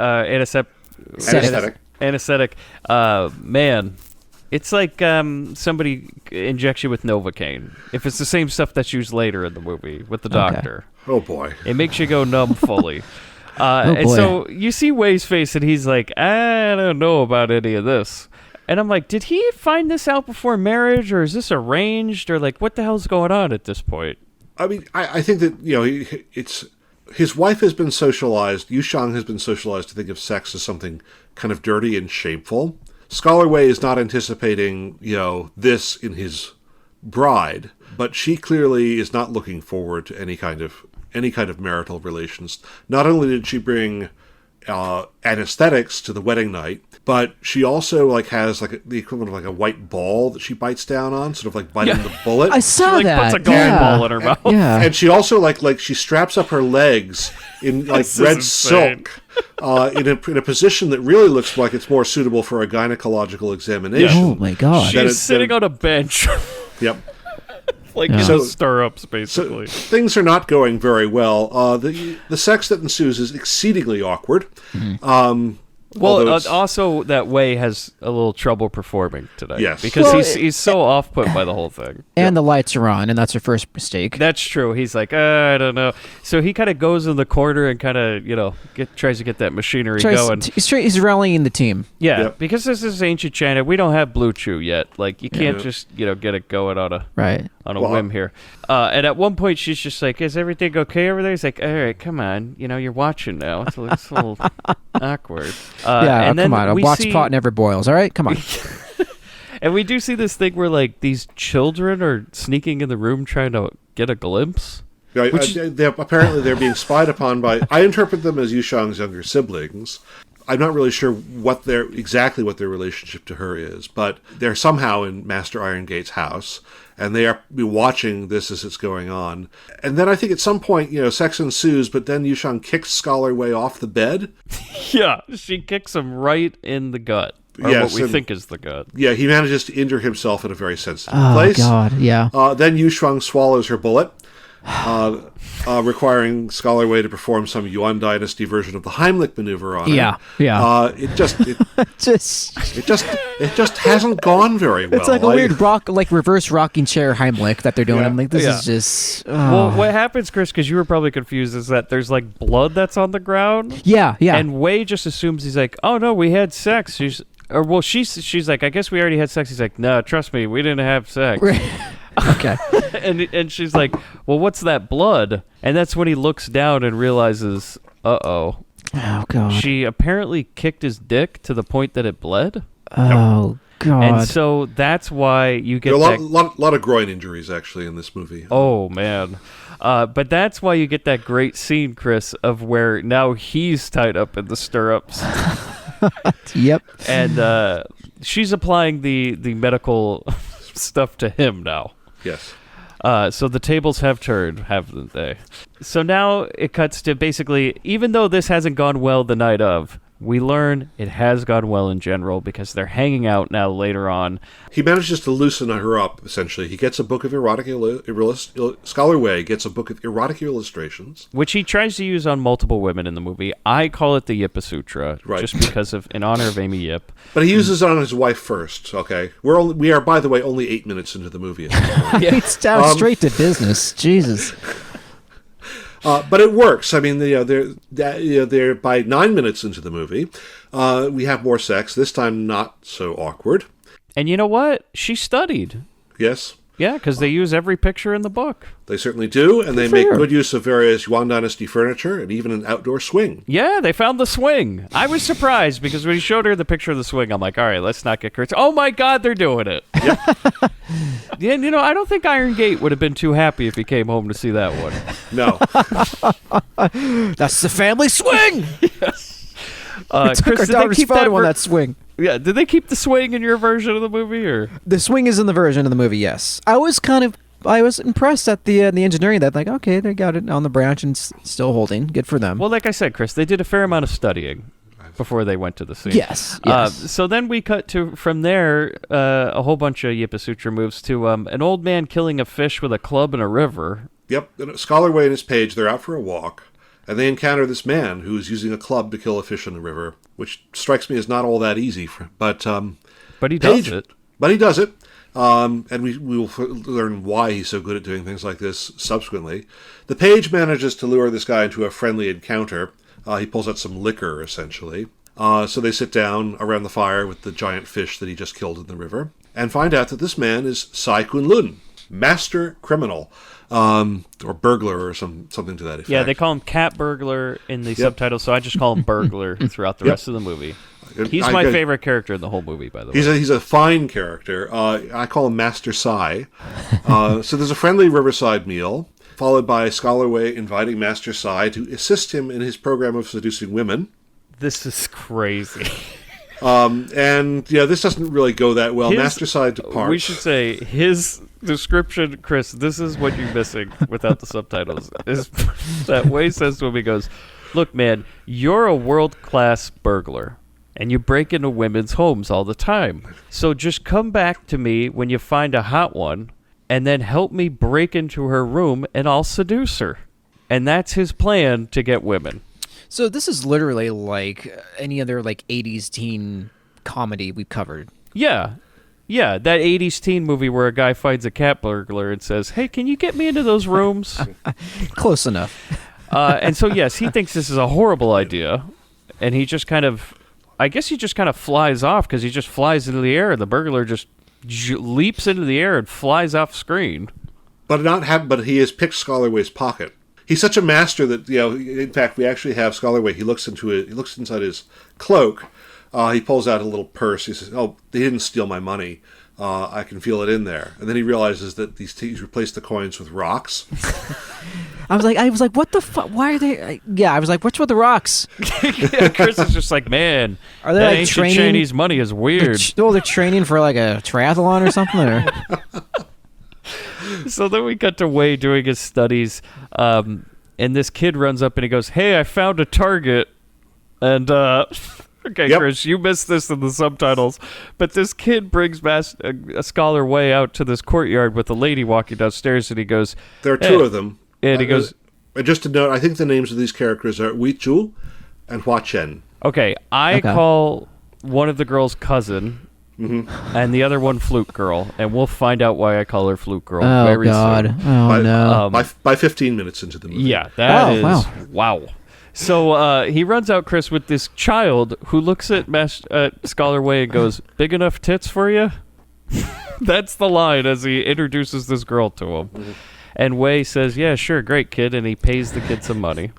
man, it's like somebody injects you with Novocaine. If it's the same stuff that's used later in the movie with the doctor. Oh boy, it makes you go numb fully. And boy. so you see Wei's face, and he's like, I don't know about any of this. And I'm like, did he find this out before marriage, or is this arranged, or like, what the hell's going on at this point? I mean, I think that, it's his wife has been socialized. Yushang has been socialized to think of sex as something kind of dirty and shameful. Scholar Wei is not anticipating, this in his bride, but she clearly is not looking forward to any kind of marital relations. Not only did she bring anesthetics to the wedding night, but she also has the equivalent of a white ball that she bites down on, sort of like biting the bullet. I saw She that. puts a golf ball in her mouth. Yeah. And she also she straps up her legs in This is red insane. silk in a position that really looks like it's more suitable for a gynecological examination. Oh my god. Then She's sitting on a bench, Yep. like in So- the stirrups, So basically. things are not going very well. The sex that ensues is exceedingly awkward. Well, although it's- also that Wei has a little trouble performing tonight. Yes. Because Well, he's so off put by the whole thing. And the lights are on, and that's her first mistake. That's true. He's like, I don't know. So he kind of goes in the corner and kind of, tries to get that machinery going. He's rallying the team. Yeah, Yep. because this is ancient China. We don't have Blue Chew yet. Like, you can't just, get it going on a Right. whim here. And at one point, she's just like, is everything okay over there? He's like, all right, come on. You're watching now. It's a little awkward. Yeah, and come then on. A we watch see- pot never boils. All right, come on. And we do see this thing where, these children are sneaking in the room trying to get a glimpse. Apparently they're being spied upon by... I interpret them as Yushang's younger siblings. I'm not really sure what their relationship to her is, but they're somehow in Master Iron Gate's house, and they are watching this as it's going on. And then I think at some point, sex ensues, but then Yushang kicks Scholar Wei off the bed. Yeah, she kicks him right in the gut. Or Yes, what we and- think is the gut. Yeah, he manages to injure himself in a very sensitive Oh place. god, yeah. Then Yushang swallows her bullet, requiring Scholar Wei to perform some Yuan Dynasty version of the Heimlich maneuver on her. Yeah. It just Just hasn't gone very well. it's like a weird reverse rocking chair Heimlich that they're doing. Yeah. I'm like, this Yeah. is just. Well, what happens, Chris, because you were probably confused, is that there's blood that's on the ground. yeah. And Wei just assumes he's like, oh no, we had sex. She's like, I guess we already had sex. He's like, no, trust me, we didn't have sex. Okay. and she's like, well, what's that blood? And that's when he looks down and realizes, Oh god. she apparently kicked his dick to the point that it bled. Oh god. And so that's why you get There are a that. lot of groin injuries actually in this movie. Oh man. But that's why you get that great scene, Chris, of where now he's tied up in the stirrups. Yep. And she's applying the medical stuff to him now. Yes. So the tables have turned, haven't they? So now it cuts to basically, even though this hasn't gone well the night of, we learn it has gone well in general because they're hanging out now later on. He manages to loosen her up, essentially. He gets a book of erotic Scholar Wei gets a book of erotic illustrations. Which he tries to use on multiple women in the movie. I call it the Yippa Sutra, Right. just because in honor of Amy Yip. But he uses it on his wife first, okay? We are, by the way, only 8 minutes into the movie at this point. It's down straight to business. Jesus. But it works. I mean, they're by 9 minutes into the movie. We have more sex. This time, not so awkward. And you know what? She studied. Yes, Yeah, because they use every picture in the book. they certainly do, and they for make her. good use of various Yuan Dynasty furniture and even an outdoor swing. Yeah, they found the swing. I was surprised because when he showed her the picture of the swing, I'm like, all right, let's not get crazy. Oh my God, they're doing it. Yep. Yeah, I don't think Iron Gate would have been too happy if he came home to see that one. No, That's the family swing. Chris, Took our did they daughter's keep photo on ver- that swing. Yeah, did they keep the swing in your version of the movie, or? The swing is in the version of the movie. Yes, I was impressed at the engineering that okay, they got it on the branch and still holding. Good for them. Well, like I said, Chris, they did a fair amount of studying before they went to the scene. Yes. So then we cut to, from there, a whole bunch of Yippa Sutra moves to an old man killing a fish with a club in a river. yep. And Scholar Wei and his page, they're out for a walk, and they encounter this man who's using a club to kill a fish in the river, which strikes me as not all that easy. But But he does Page- it. But he does it. And we will learn why he's so good at doing things like this subsequently. The page manages to lure this guy into a friendly encounter, He pulls out some liquor, essentially. So they sit down around the fire with the giant fish that he just killed in the river and find out that this man is Sai Kun Lun, master criminal, or burglar or something to that effect. Yeah, they call him cat burglar in the subtitles, so I just call him burglar throughout the rest of the movie. He's my favorite character in the whole movie, by the way. He's a fine character. I call him Master Sai. So there's a friendly riverside meal, followed by Scholar Wei inviting Master Sai to assist him in his program of seducing women. This is crazy. And this doesn't really go that well. Master Sai departs. We should say his description, Chris, this is what you're missing without the subtitles, is that Wei says to him, he goes, "Look, man, you're a world-class burglar, and you break into women's homes all the time. So just come back to me when you find a hot one, and then help me break into her room, and I'll seduce her." And that's his plan to get women. So this is literally like any other like 80s teen comedy we've covered. Yeah. Yeah, that 80s teen movie where a guy finds a cat burglar and says, "Hey, can you get me into those rooms?" Close enough. And so, yes, he thinks this is a horrible idea, and he just kind of, I guess he just kind of flies off because he just flies into the air, and the burglar just leaps into the air and flies off screen. But he has picked Scholar Wei's pocket. He's such a master that, in fact, we actually have Scholar Wei. He looks inside his cloak. He pulls out a little purse. He says, "Oh, they didn't steal my money. I can feel it in there." And then he realizes that he's replaced the coins with rocks. I was like, what the fuck? Why are they? I was like, what's with the rocks? Yeah, Chris is just like, man, are they that like ancient training? Chinese money is weird. They're training for like a triathlon or something. Or? So then we cut to Wei doing his studies, and this kid runs up and he goes, "Hey, I found a target." And, okay, Yep. Chris, you missed this in the subtitles, but this kid brings a Scholar Wei out to this courtyard with a lady walking downstairs, and he goes... There are two of them. And he goes... Just to note, I think the names of these characters are Wei Chu and Hua Chen. Okay, I call one of the girls cousin... Mm-hmm. And the other one, Flute Girl, and we'll find out why I call her Flute Girl very soon. Oh, no. By 15 minutes into the movie. Yeah, that is... Wow. So he runs out, Chris, with this child who looks at Scholar Wei and goes, "Big enough tits for you?" That's the line as he introduces this girl to him. Mm-hmm. And Wei says, "Yeah, sure, great, kid," and he pays the kid some money.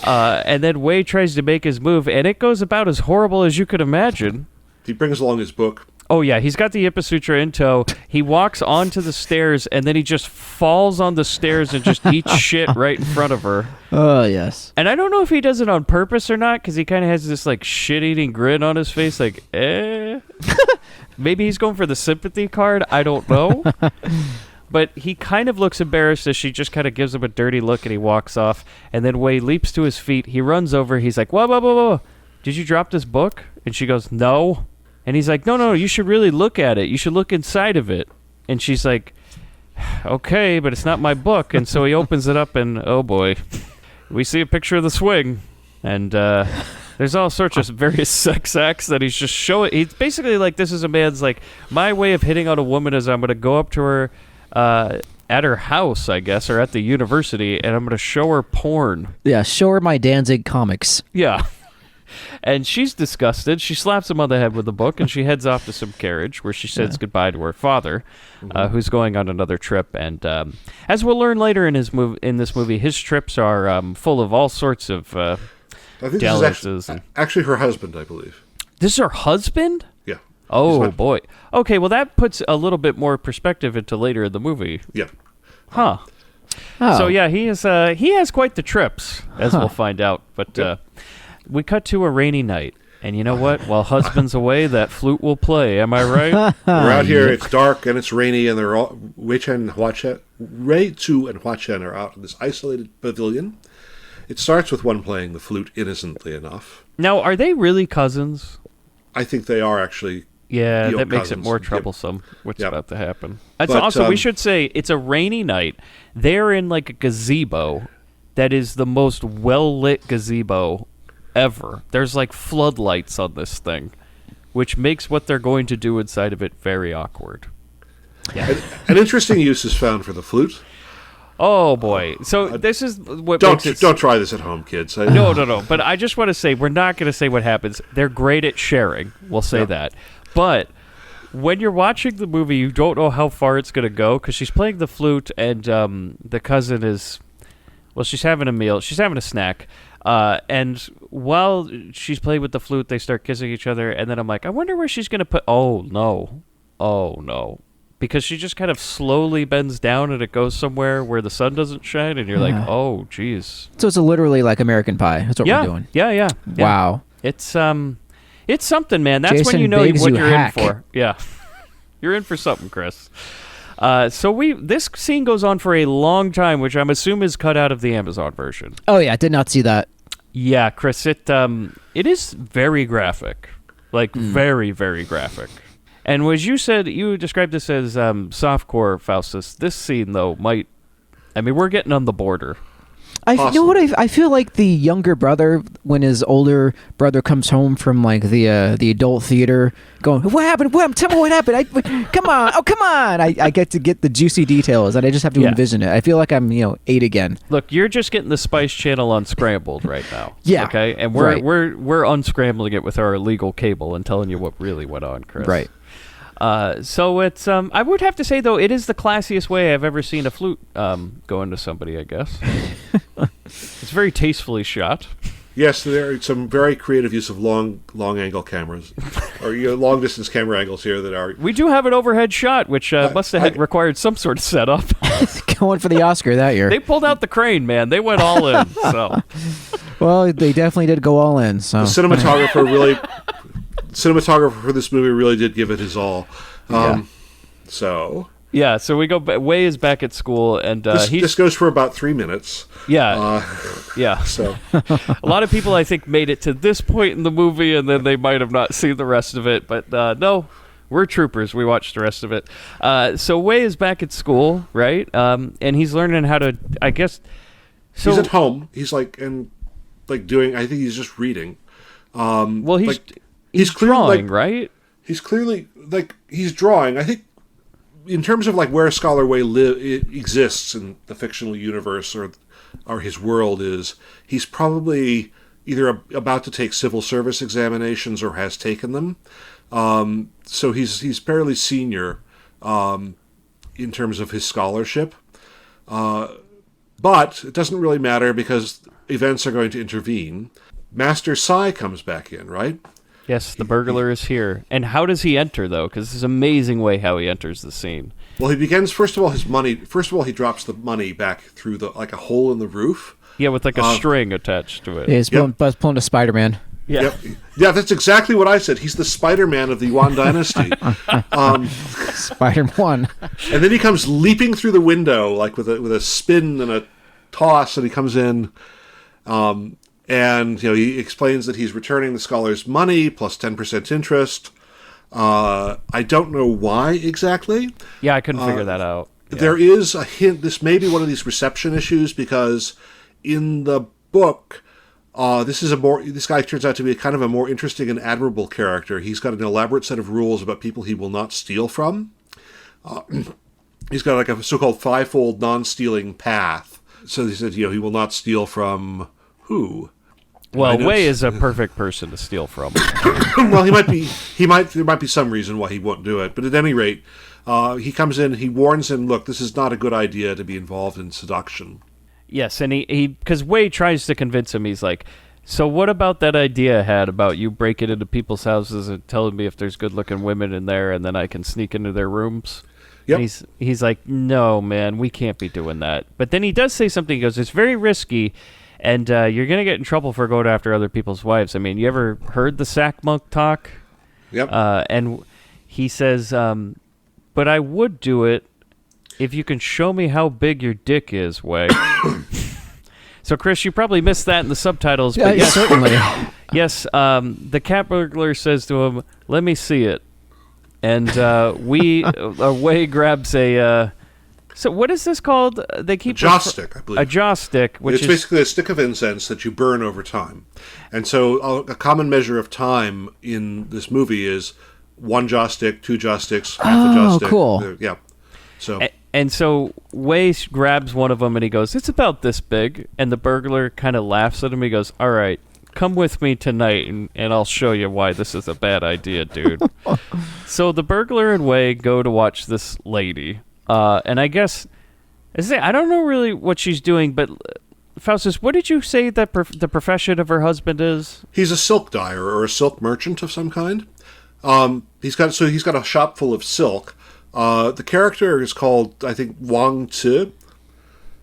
And then Wei tries to make his move, and it goes about as horrible as you could imagine. He brings along his book. Oh, yeah, he's got the Ipa Sutra in tow. He walks onto the stairs, and then he just falls on the stairs and just eats shit right in front of her. Oh, yes. And I don't know if he does it on purpose or not, because he kind of has this, like, shit-eating grin on his face, like, Maybe he's going for the sympathy card. I don't know. But he kind of looks embarrassed as she just kind of gives him a dirty look, and he walks off. And then Wei leaps to his feet. He runs over. He's like, whoa, whoa, whoa, whoa. Did you drop this book? And she goes, no. And he's like, no, you should really look at it. You should look inside of it. And she's like, okay, but it's not my book. And so he opens it up, and oh boy, we see a picture of the swing. And there's all sorts of various sex acts that he's just showing. He's basically like, this is a man's like, my way of hitting on a woman is I'm going to go up to her at her house, I guess, or at the university, and I'm going to show her porn. Yeah, show her my Danzig comics. Yeah. And she's disgusted. She slaps him on the head with the book, and she heads off to some carriage where she says goodbye to her father, who's going on another trip. And as we'll learn later in this movie, his trips are full of all sorts of I think dalliances. This is actually her husband, I believe. This is her husband? Yeah. Oh, boy. Okay, well, that puts a little bit more perspective into later in the movie. Yeah. Huh. Oh. So, yeah, he has quite the trips, as we'll find out. But we cut to a rainy night. And you know what? While husband's away, that flute will play. Am I right? We're out here. It's dark and it's rainy, and they're all Wei Chu and Hua Chen are out in this isolated pavilion. It starts with one playing the flute innocently enough. Now, are they really cousins? I think they are actually. Yeah, that makes it cousins. more troublesome. What's about to happen? But, also, we should say it's a rainy night. They're in like a gazebo that is the most well-lit gazebo ever. There's like floodlights on this thing, which makes what they're going to do inside of it very awkward. Yeah. An interesting use is found for the flute. Oh boy! So this is what Don't makes it... try this at home, kids. No. But I just want to say we're not going to say what happens. They're great at sharing. We'll say that. But when you're watching the movie, you don't know how far it's going to go because she's playing the flute and the cousin is, well, she's having a meal. She's having a snack. And while she's playing with the flute, they start kissing each other. And then I'm like, I wonder where she's going to put... Oh, no. Because she just kind of slowly bends down and it goes somewhere where the sun doesn't shine. And you're like, oh, geez. So it's literally like American Pie. That's what we're doing. Yeah. Wow. It's something, man. That's Jason when you know Biggs, what you you're hack. in for. Yeah. You're in for something, Chris. So this scene goes on for a long time, which I'm assuming is cut out of the Amazon version. Oh, yeah. I did not see that. Yeah, Chris, it is very graphic. Like, very, very graphic. And as you said, you described this as softcore, Faustus. This scene, though, we're getting on the border. You know what? I feel like the younger brother, when his older brother comes home from like the adult theater, going, "What happened? Tell me what happened! Come on! Oh, come on!" I get to get the juicy details, and I just have to envision it. I feel like I'm 8 again. Look, you're just getting the Spice Channel unscrambled right now. Yeah. Okay, and we're unscrambling it with our illegal cable and telling you what really went on, Chris. Right. So it's I would have to say though it is the classiest way I've ever seen a flute go into somebody, I guess. It's very tastefully shot. Yes, there are some very creative use of long angle cameras, or long distance camera angles here that are. We do have an overhead shot, which must have required some sort of setup. Going for the Oscar that year. They pulled out the crane, man. They went all in. So. Well, they definitely did go all in. So The cinematographer for this movie really did give it his all. So we go. Wei is back at school, and this goes for about 3 minutes. Yeah. So a lot of people, I think, made it to this point in the movie, and then they might have not seen the rest of it. But no, we're troopers. We watched the rest of it. So Wei is back at school, right? And he's learning how to, I guess. So, he's at home. He's doing. I think he's just reading. Well, he's clearly, drawing, right? He's clearly he's drawing. I think in terms of where Scholar Wei exists in the fictional universe or his world is, he's probably either about to take civil service examinations or has taken them. So he's fairly senior in terms of his scholarship. But it doesn't really matter because events are going to intervene. Master Sai comes back in, right? Yes, the burglar is here. And how does he enter, though? Because this is an amazing way how he enters the scene. Well, he begins, first of all, he drops the money back through a hole in the roof. Yeah, with a string attached to it. Yeah, he's pulling a Spider-Man. Yeah. Yep. Yeah, that's exactly what I said. He's the Spider-Man of the Yuan Dynasty. Spider-Man. And then he comes leaping through the window, with a spin and a toss, and he comes in. And he explains that he's returning the scholar's money plus 10% interest. I don't know why exactly. Yeah, I couldn't figure that out. Yeah. There is a hint. This may be one of these reception issues because in the book, this guy turns out to be kind of a more interesting and admirable character. He's got an elaborate set of rules about people he will not steal from. He's got a so-called fivefold non-stealing path. So he said, he will not steal from who? Well, Wei is a perfect person to steal from. Well, there might be some reason why he won't do it. But at any rate, he comes in, he warns him, look, this is not a good idea to be involved in seduction. Yes, and because Wei tries to convince him, he's like, so what about that idea I had about you breaking into people's houses and telling me if there's good-looking women in there and then I can sneak into their rooms? Yep. And he's like, no, man, we can't be doing that. But then he does say something. He goes, it's very risky. And you're going to get in trouble for going after other people's wives. I mean, you ever heard the sack monk talk? Yep. And he says, but I would do it if you can show me how big your dick is, Wei. So, Chris, you probably missed that in the subtitles. But yes, certainly. Yes, the cat burglar says to him, let me see it. And Wei grabs a... So what is this called? They keep a joss stick, I believe. A joss stick, which is basically a stick of incense that you burn over time. And so a common measure of time in this movie is 1 joss stick, 2 joss sticks, half a joss stick. Cool. Yeah. So And so Wei grabs one of them and he goes, "It's about this big." And the burglar kind of laughs at him. He goes, "All right, come with me tonight and I'll show you why this is a bad idea, dude." So the burglar and Wei go to watch this lady. And I guess, I don't know really what she's doing, but Faustus, what did you say that the profession of her husband is? He's a silk dyer or a silk merchant of some kind. He's got a shop full of silk. The character is called, I think, Wang Tzu,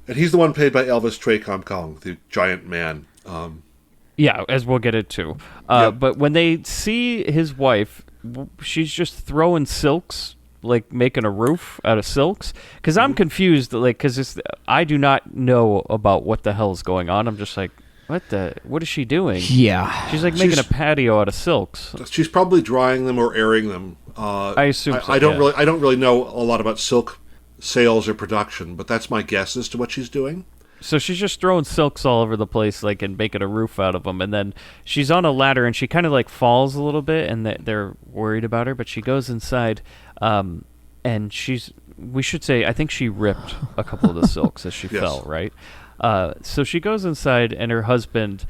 and he's the one played by Elvis Kong, the giant man. Yeah, as we'll get into. But when they see his wife, she's just throwing silks, like making a roof out of silks. Because I'm confused, like, because I do not know about what the hell is going on. I'm just like, what is she doing? Yeah. She's like making a patio out of silks. She's probably drying them or airing them. I assume so. I don't really know a lot about silk sales or production, but that's my guess as to what she's doing. So she's just throwing silks all over the place, like, and making a roof out of them. And then she's on a ladder, and she kind of like falls a little bit, and they're worried about her. But she goes inside, and we should say, I think she ripped a couple of the silks as she fell, right? So she goes inside, and her husband,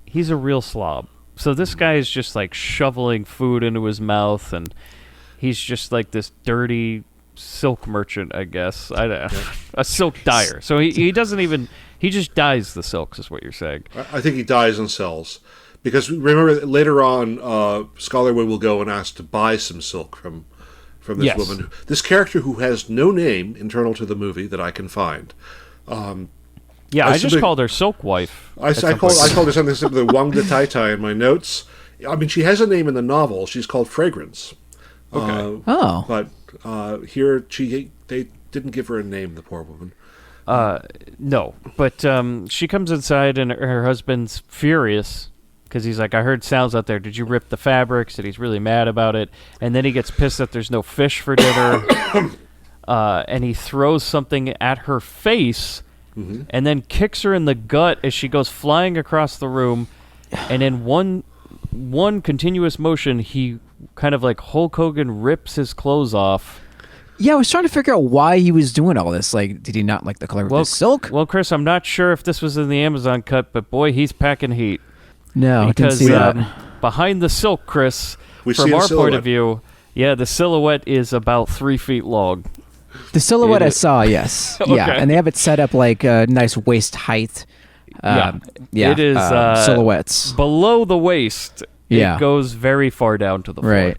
he's a real slob. So this guy is just like shoveling food into his mouth, and he's just like this dirty silk merchant, I guess. A silk dyer. So he doesn't even, he just dyes the silks, is what you're saying. I think he dyes and sells. Because remember, later on, Scholarwood will go and ask to buy some silk from this woman. This character who has no name internal to the movie that I can find. I just called her Silk Wife. I called her something similar to Wang de Tai Tai in my notes. I mean, she has a name in the novel. She's called Fragrance. Okay. But here, they didn't give her a name, the poor woman. No. But she comes inside, and her husband's furious because he's like, "I heard sounds out there. Did you rip the fabrics?" And he's really mad about it. And then he gets pissed that there's no fish for dinner. And he throws something at her face. Mm-hmm. And then kicks her in the gut as she goes flying across the room. And in one continuous motion, he kind of like Hulk Hogan rips his clothes off. Yeah, I was trying to figure out why he was doing all this. Like, did he not like the color of his silk? Well, Chris, I'm not sure if this was in the Amazon cut, but boy, he's packing heat. No, I didn't see that. Behind the silk, Chris, from our point of view, the silhouette is about 3 feet long. The silhouette I saw, yes. Okay. Yeah, and they have it set up like a nice waist height. It is silhouettes. Below the waist, it goes very far down to the floor.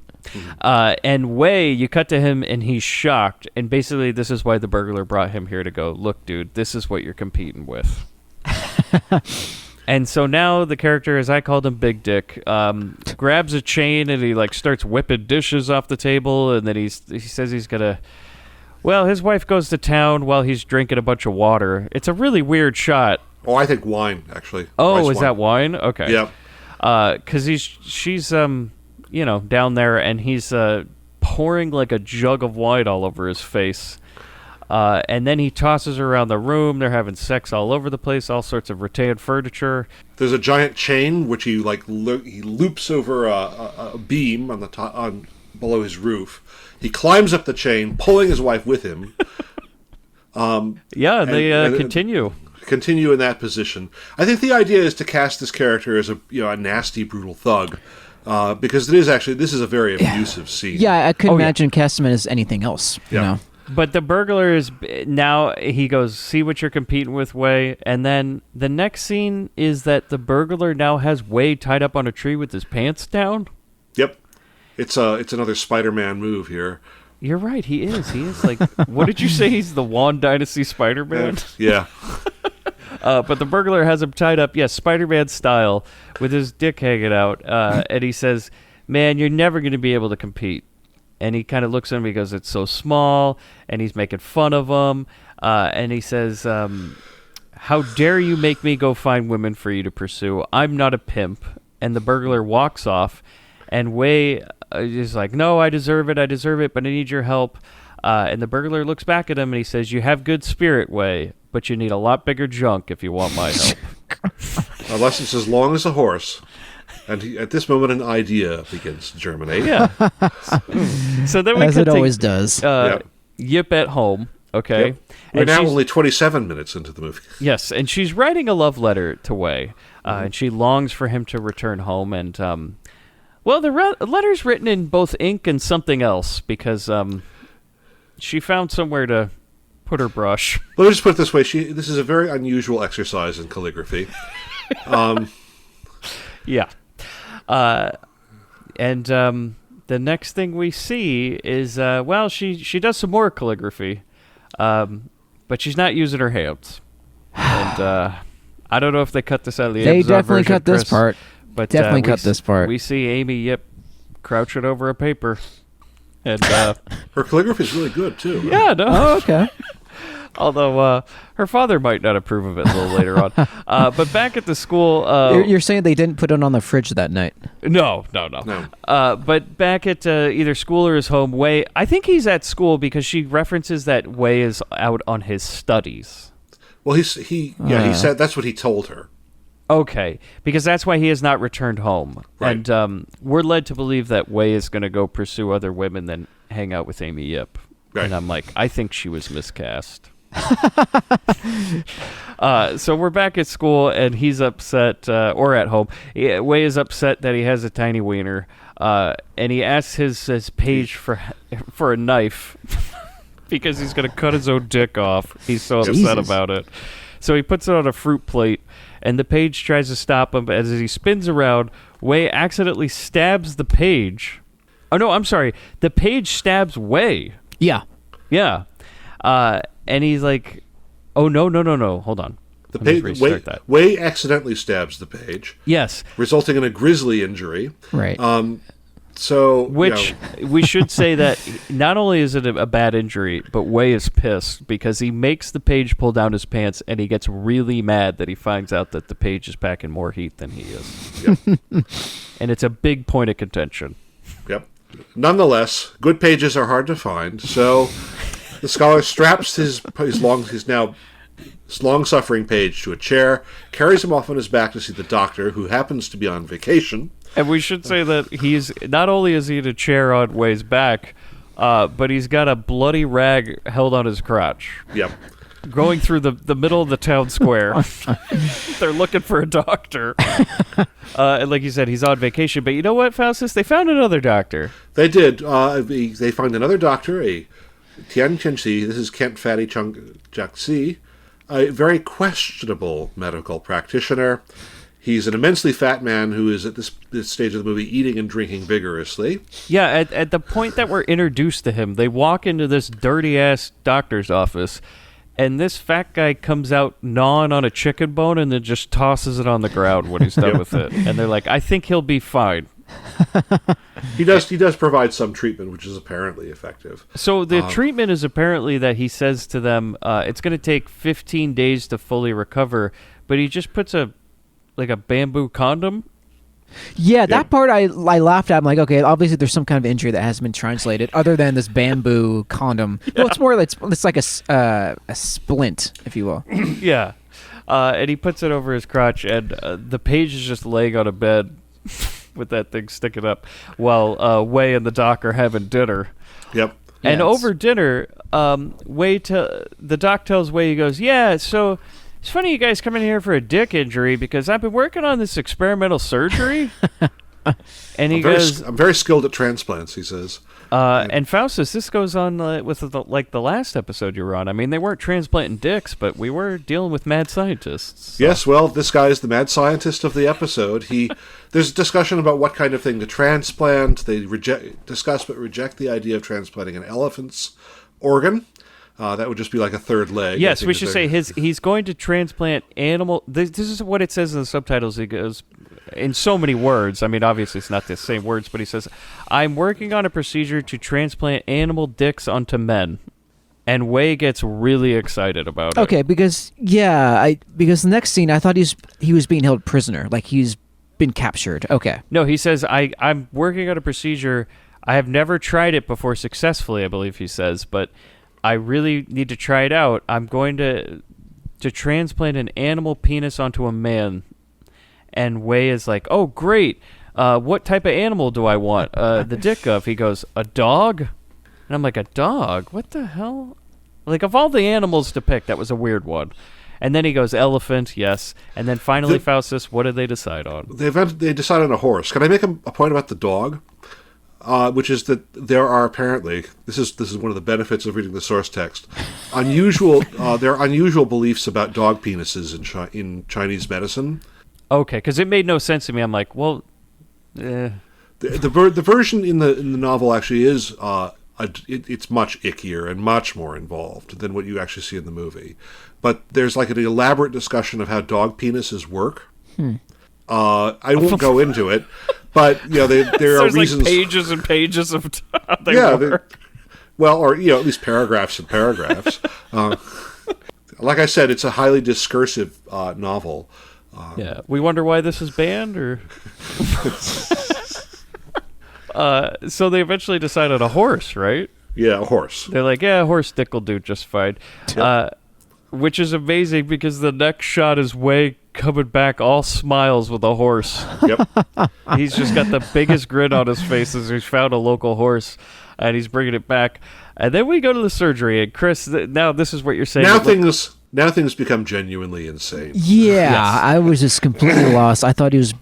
Right. And Wei, you cut to him, and he's shocked. And basically, this is why the burglar brought him here to go, "Look, dude, this is what you're competing with." And so now the character, as I called him, Big Dick, grabs a chain, and he like starts whipping dishes off the table. And then he says he's going to... Well, his wife goes to town while he's drinking a bunch of water. It's a really weird shot. Oh, I think wine, actually. Oh, is that wine? Okay. Yeah. Because she's down there, and he's pouring like a jug of wine all over his face. And then he tosses her around the room. They're having sex all over the place, all sorts of rattan furniture. There's a giant chain which he he loops over a beam on the top, below his roof. He climbs up the chain, pulling his wife with him. They continue. Continue in that position. I think the idea is to cast this character as a nasty, brutal thug, because this is a very abusive scene. Yeah, I couldn't imagine casting him as anything else. You know? But the burglar is now. He goes, "See what you're competing with, Wei." And then the next scene is that the burglar now has Wei tied up on a tree with his pants down. Yep. It's another Spider-Man move here. You're right. He is like, what did you say? He's the Wan Dynasty Spider-Man? Yeah. But the burglar has him tied up, Spider-Man style, with his dick hanging out. And he says, "Man, you're never going to be able to compete." And he kind of looks at him. He goes, "It's so small." And he's making fun of him. And he says, "How dare you make me go find women for you to pursue? I'm not a pimp." And the burglar walks off. And Wei is like, "No, I deserve it, but I need your help." And the burglar looks back at him and he says, "You have good spirit, Wei, but you need a lot bigger junk if you want my help." Unless it's as long as a horse. And at this moment, an idea begins to germinate. Yeah. So then we as it always does. Yip at home. Okay. Yep. We're And now she's- only 27 minutes into the movie. Yes, and she's writing a love letter to Wei, and she longs for him to return home. And well, the letter's written in both ink and something else because she found somewhere to put her brush. Let me just put it this way. This is a very unusual exercise in calligraphy. Yeah. And the next thing we see is, well, she does some more calligraphy, but she's not using her hands. And I don't know if they cut this out of the They Amazon definitely version, cut this Chris, part. But Definitely we cut this part. We see Amy Yip crouching over a paper. And Her calligraphy is really good, too. yeah, no. Oh, okay. Although her father might not approve of it a little later on. But back at the school... You're saying they didn't put it on the fridge that night? No. But back at either school or his home, Wei... I think he's at school because she references that Wei is out on his studies. Well, he said that's what he told her. Okay, because that's why he has not returned home. Right. And we're led to believe that Wei is going to go pursue other women than hang out with Amy Yip. Right. And I'm like, I think she was miscast. So we're back at school, and he's upset, or at home. Wei is upset that he has a tiny wiener, and he asks his page for a knife because he's going to cut his own dick off. He's so upset Jesus. about it. So he puts it on a fruit plate, and the page tries to stop him. As he spins around, Wei accidentally stabs the page. Oh, no, I'm sorry. The page stabs Wei. Yeah. Yeah. And he's like, oh, no. Hold on. Let me restart that. Wei accidentally stabs the page, Yes. resulting in a grisly injury. Right. So, Which we should say that not only is it a bad injury, but Wei is pissed because he makes the page pull down his pants, and he gets really mad that he finds out that the page is packing more heat than he is. Yep. And it's a big point of contention. Yep. Nonetheless, good pages are hard to find, so the scholar straps his long-suffering page to a chair, carries him off on his back to see the doctor, who happens to be on vacation. And we should say that he's not only is he in a chair on Wei's back, but he's got a bloody rag held on his crotch. Yep. Going through the middle of the town square. They're looking for a doctor. And like you said, he's on vacation. But you know what, Faustus? They found another doctor. They did. They find another doctor, a Tian Chen-si. This is Kent Fatty Chung Jak-si, a very questionable medical practitioner. He's an immensely fat man who is, at this stage of the movie, eating and drinking vigorously. Yeah, at the point that we're introduced to him, they walk into this dirty-ass doctor's office, and this fat guy comes out gnawing on a chicken bone and then just tosses it on the ground when he's done with it. And they're like, I think he'll be fine. He does provide some treatment, which is apparently effective. So the treatment is apparently that he says to them, it's going to take 15 days to fully recover, but he just puts a bamboo condom. Yeah, that part I laughed at. I'm like, okay, obviously there's some kind of injury that hasn't been translated other than this bamboo condom. Well, it's more like it's like a splint, if you will. Yeah. And he puts it over his crotch, and the page is just laying on a bed with that thing sticking up while Wei and the doc are having dinner. Yep. And Yes. over dinner, the doc tells Wei, he goes, yeah, so it's funny you guys come in here for a dick injury because I've been working on this experimental surgery. And he goes, I'm very skilled at transplants, he says. and Faustus, this goes on with the last episode you were on. I mean, they weren't transplanting dicks, but we were dealing with mad scientists. So. Yes, well, this guy is the mad scientist of the episode. There's discussion about what kind of thing to transplant. They discuss but reject the idea of transplanting an elephant's organ. That would just be like a third leg. Yes, we should say he's going to transplant animal. This is what it says in the subtitles. He goes, in so many words. I mean, obviously it's not the same words, but he says, I'm working on a procedure to transplant animal dicks onto men. And Wei gets really excited about it. Okay, because the next scene I thought he was being held prisoner, like he's been captured. Okay. No, he says, I'm working on a procedure. I have never tried it before successfully, I believe he says, but I really need to try it out. I'm going to transplant an animal penis onto a man. And Wei is like, oh, great. What type of animal do I want the dick of? He goes, a dog? And I'm like, a dog? What the hell? Like, of all the animals to pick, that was a weird one. And then he goes, elephant, yes. And then finally, Faustus, what did they decide on? They decided on a horse. Can I make a point about the dog? Which is that there are apparently, this is one of the benefits of reading the source text, there are unusual beliefs about dog penises in Chinese medicine. Okay, because it made no sense to me. I'm like, well, The version in the novel actually is it's much ickier and much more involved than what you actually see in the movie. But there's like an elaborate discussion of how dog penises work. I won't go into it, but there are reasons. Like pages and pages of how they work. Or at least paragraphs and paragraphs. Like I said, it's a highly discursive novel. Yeah, we wonder why this is banned, or so they eventually decided a horse, right? Yeah, a horse. They're like, yeah, a horse dick will do just fine. Which is amazing because the next shot is Wei coming back all smiles with a horse. Yep. He's just got the biggest grin on his face as he's found a local horse, and he's bringing it back. And then we go to the surgery, and Chris, now this is what you're saying. Now things become genuinely insane. Yeah, yes. I was just completely lost. I thought he was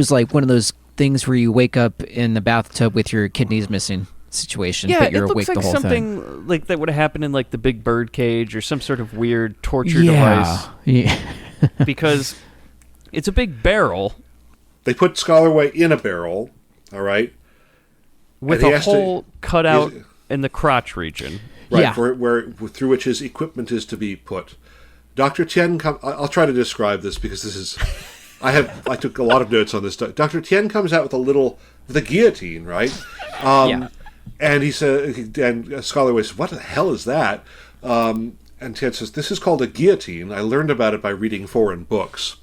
like one of those things where you wake up in the bathtub with your kidneys missing situation. Yeah, but you're it looks awake like the whole something thing. like that would have happened in like the Big Bird Cage or some sort of weird torture device. Yeah. Because it's a big barrel. They put Scholar Wei in a barrel, all right? With a hole cut out in the crotch region. Right, yeah. Through which his equipment is to be put. Dr. Tien I'll try to describe this because this is... I took a lot of notes on this. Dr. Tien comes out with a guillotine, right? Yeah. And he said, and Scholar Wei says, "What the hell is that?" And Tien says, "This is called a guillotine. I learned about it by reading foreign books."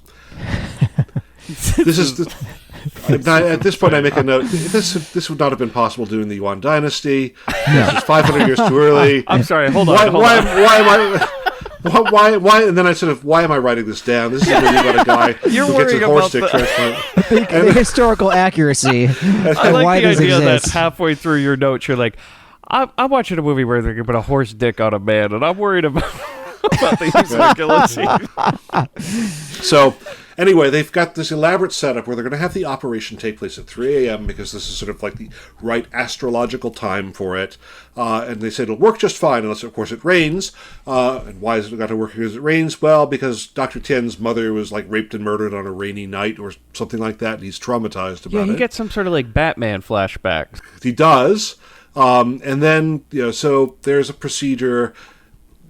At this point, I make a note. This would not have been possible during the Yuan Dynasty. This is 500 years too early. I'm sorry. Hold on. Why am I? Why? And then I sort of, why am I writing this down? This is a movie about a guy who gets his horse dick transplant. The historical accuracy. I like why the idea exist. that halfway through your notes, you're like, I'm watching a movie where they're going to put a horse dick on a man, and I'm worried about the use of guillotine. So, anyway, they've got this elaborate setup where they're going to have the operation take place at 3 a.m. because this is sort of like the right astrological time for it. And they said it'll work just fine unless, of course, it rains. And why has it got to work because it rains? Well, because Dr. Tien's mother was like raped and murdered on a rainy night or something like that, and he's traumatized about it. Yeah, he gets some sort of like Batman flashback. He does. And then, so there's a procedure.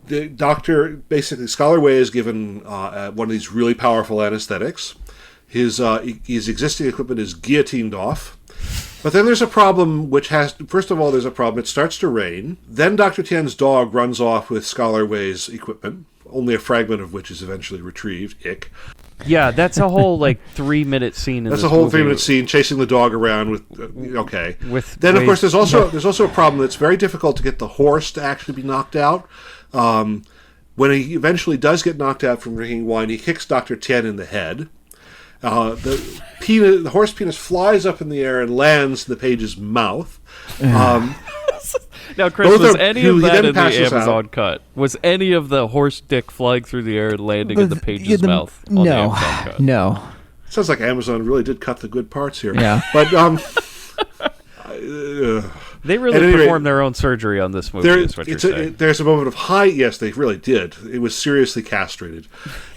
The doctor, basically, Scholar Wei is given one of these really powerful anesthetics. His existing equipment is guillotined off. But then there's a problem, first of all, there's a problem. It starts to rain. Then Dr. Tien's dog runs off with Scholar Wei's equipment, only a fragment of which is eventually retrieved. Ick. Yeah, that's a whole 3-minute scene. That's a whole 3-minute scene chasing the dog around with. Okay. Then of course there's also a problem that's very difficult to get the horse to actually be knocked out. When he eventually does get knocked out from drinking wine, he kicks Dr. Tien in the head. The horse penis flies up in the air and lands in the page's mouth. Now, Chris, was any of that in the Amazon cut? Was any of the horse dick flying through the air and landing in the page's mouth? On the Amazon cut? No. Sounds like Amazon really did cut the good parts here. Yeah. But they really performed their own surgery on this movie, is what you're saying. There's a moment of yes, they really did. It was seriously castrated.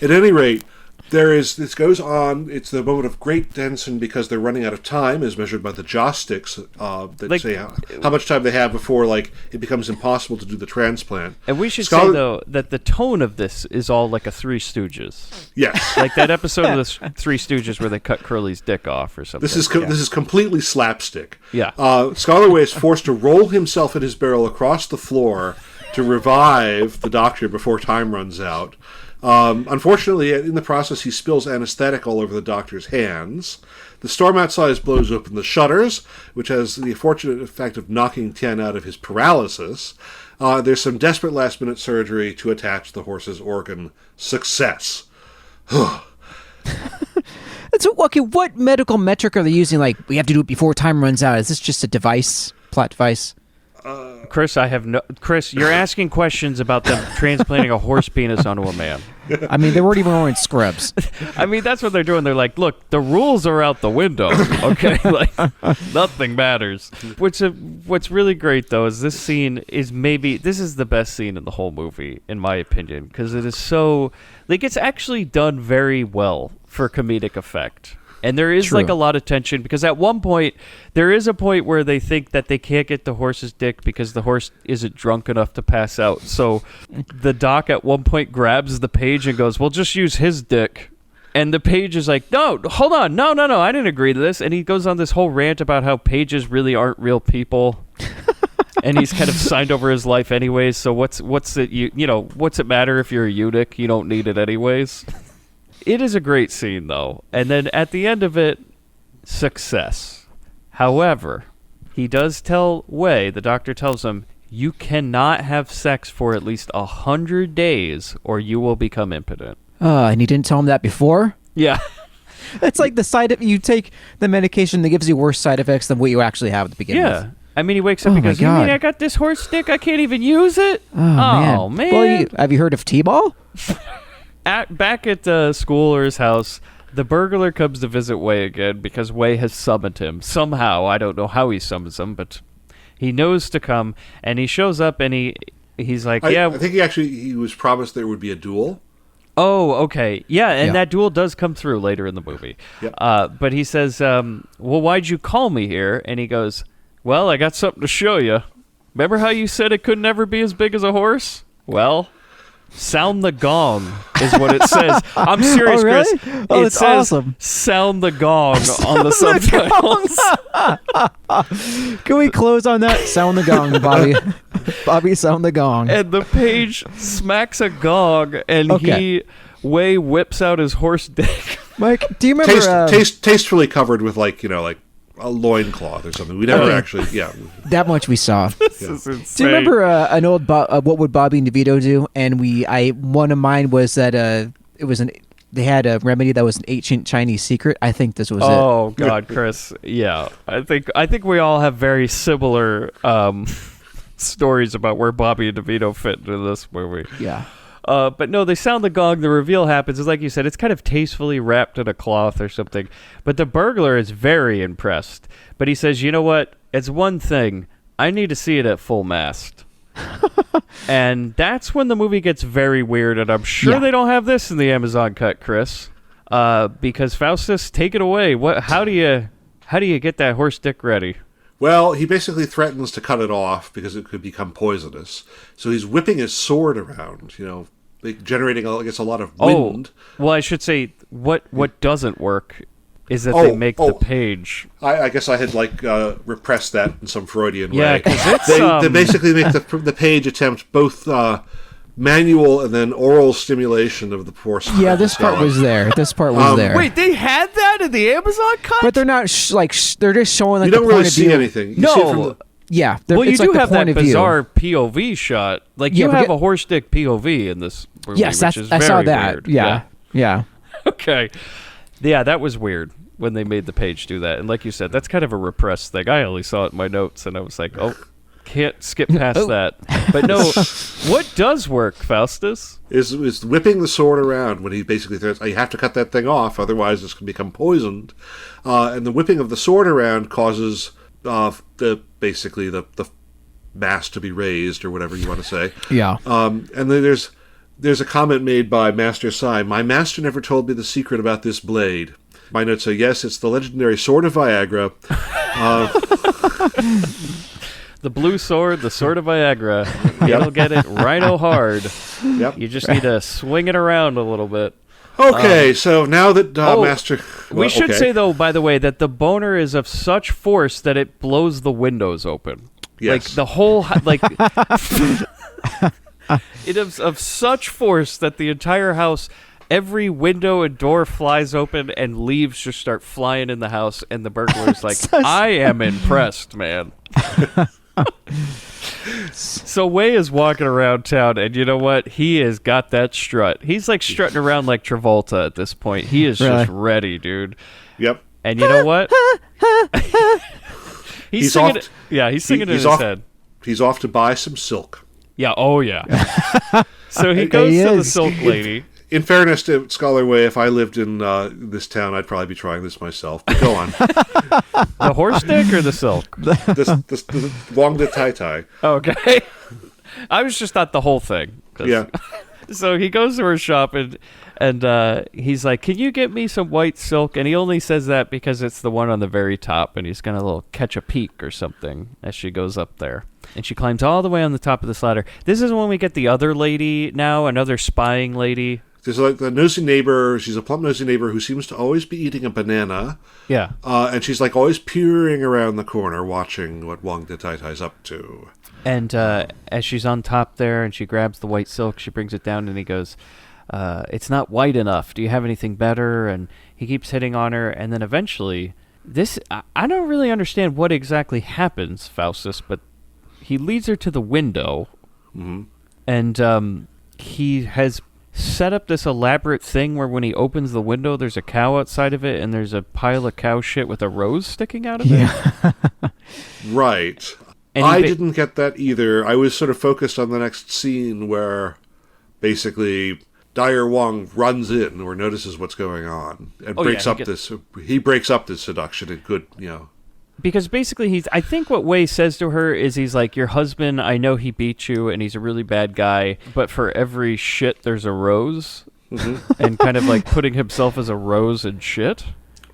At any rate, this goes on. It's the moment of great tension because they're running out of time, as measured by the joss sticks that say how much time they have before it becomes impossible to do the transplant. And we should say though that the tone of this is all like a Three Stooges. Yes, like that episode of the Three Stooges where they cut Curly's dick off or something. This is completely slapstick. Yeah. Scholar Wei is forced to roll himself in his barrel across the floor to revive the doctor before time runs out. Unfortunately, in the process, he spills anesthetic all over the doctor's hands. The storm outside blows open the shutters, which has the unfortunate effect of knocking Tien out of his paralysis. There's some desperate last-minute surgery to attach the horse's organ. Success. So, okay, what medical metric are they using? We have to do it before time runs out. Is this just a plot device? Chris, Chris, you're asking questions about them transplanting a horse penis onto a man. I mean, they weren't even wearing scrubs. I mean, that's what they're doing. They're like, look, the rules are out the window. Okay, like nothing matters. What's really great though is this scene is this is the best scene in the whole movie, in my opinion, because it is so like it's actually done very well for comedic effect. And there is like a lot of tension because at one point, there is a point where they think that they can't get the horse's dick because the horse isn't drunk enough to pass out. So the doc at one point grabs the page and goes, well, just use his dick. And the page is like, no, hold on. No, I didn't agree to this. And he goes on this whole rant about how pages really aren't real people. And he's kind of signed over his life anyways. So what's it matter if you're a eunuch? You don't need it anyways. It is a great scene, though. And then at the end of it, success. However, he does tell Wei, the doctor tells him, you cannot have sex for at least 100 days or you will become impotent. And he didn't tell him that before? Yeah. It's like you take the medication that gives you worse side effects than what you actually have at the beginning. Yeah. I mean, he wakes up and goes, you mean I got this horse dick? I can't even use it? Oh, man. Well, have you heard of T-ball? Back at school or his house, the burglar comes to visit Wei again because Wei has summoned him. Somehow, I don't know how he summons him, but he knows to come, and he shows up, and he's like, I think he was promised there would be a duel. Oh, okay. Yeah, and that duel does come through later in the movie. Yep. But he says, well, why'd you call me here? And he goes, well, I got something to show you. Remember how you said it could never be as big as a horse? Well... sound the gong is what it says. I'm serious, really? Chris. Oh, it that's says awesome. Sound the gong on the subtitles. Can we close on that? Sound the gong, Bobby. Bobby, sound the gong. And the page smacks a gong, and Wei whips out his horse dick. Mike, do you remember... tastefully covered with like a loincloth or something. We never actually, that much we saw. This is insane. Do you remember an old What Would Bobby and DeVito Do? And one of mine was that they had a remedy that was an ancient Chinese secret. I think this was it. Oh God, Chris. Yeah, I think we all have very similar stories about where Bobby and DeVito fit into this movie. Yeah. But no, they sound the gong. The reveal happens. It's like you said. It's kind of tastefully wrapped in a cloth or something. But the burglar is very impressed. But he says, you know what? It's one thing. I need to see it at full mast. And that's when the movie gets very weird. And I'm sure they don't have this in the Amazon cut, Chris. Because Faustus, take it away. How do you get that horse dick ready? Well, he basically threatens to cut it off because it could become poisonous. So he's whipping his sword around, generating, I guess, a lot of wind. Well, I should say what doesn't work is that they make the page. I guess I had repressed that in some Freudian way. Yeah, because they basically make the page attempt both manual and then oral stimulation of the poor skull. Yeah, this part was there. Wait, they had that in the Amazon cut? But they're not they're just showing you don't really see anything. You see it from the, yeah. Well, you do have that bizarre view. POV shot. Like, you have a horse dick POV in this movie, yes, which is I very saw that. weird. Yeah. Okay. Yeah, that was weird when they made the page do that. And like you said, that's kind of a repressed thing. I only saw it in my notes, and I was like, can't skip past that. But no, what does work, Faustus? Is whipping the sword around when he basically says, you have to cut that thing off, otherwise it's going to become poisoned. And the whipping of the sword around causes the mast to be raised, or whatever you want to say. Yeah. And then there's a comment made by Master Sai. My master never told me the secret about this blade. My notes say, yes, it's the legendary sword of Viagra. The blue sword, the sword of Viagra. You'll get it right-o hard. Yep. You just need to swing it around a little bit. Okay, so now that Master... we should say, though, by the way, that the boner is of such force that it blows the windows open. Yes. Like, the whole... it is of such force that the entire house... Every window and door flies open, and leaves just start flying in the house, and the burglar's like, I am impressed, man. So Wei is walking around town, and you know what? He has got that strut. He's like strutting around like Travolta at this point. He is just ready, dude. Yep. And you know what? he's singing. He's singing in his head. He's off to buy some silk. Yeah. Oh, yeah. So he goes to the silk lady. In fairness to Scholar Way, if I lived in this town, I'd probably be trying this myself. But go on. The horse dick or the silk? the Wong de Tai Tai. Okay. I was just not the whole thing. Yeah. So he goes to her shop and he's like, "Can you get me some white silk?" And he only says that because it's the one on the very top, and he's gonna catch a peek or something as she goes up there. And she climbs all the way on the top of this ladder. This is when we get the other lady now, another spying lady. There's like the nosy neighbor. She's a plump nosy neighbor who seems to always be eating a banana. Yeah. And she's like always peering around the corner, watching what Wong de Tai Tai's up to. And as she's on top there and she grabs the white silk, she brings it down and he goes, "It's not white enough. Do you have anything better?" And he keeps hitting on her. And then eventually, I don't really understand what exactly happens, Faustus, but he leads her to the window. Mm-hmm. And he has set up this elaborate thing where when he opens the window, there's a cow outside of it and there's a pile of cow shit with a rose sticking out of it. Right. And I didn't get that either. I was sort of focused on the next scene where basically Dyer Wong runs in or notices what's going on and he breaks up this seduction in good, Because basically I think what Wei says to her is he's like, "Your husband, I know he beat you and he's a really bad guy, but for every shit there's a rose." Mm-hmm. And kind of like putting himself as a rose and shit.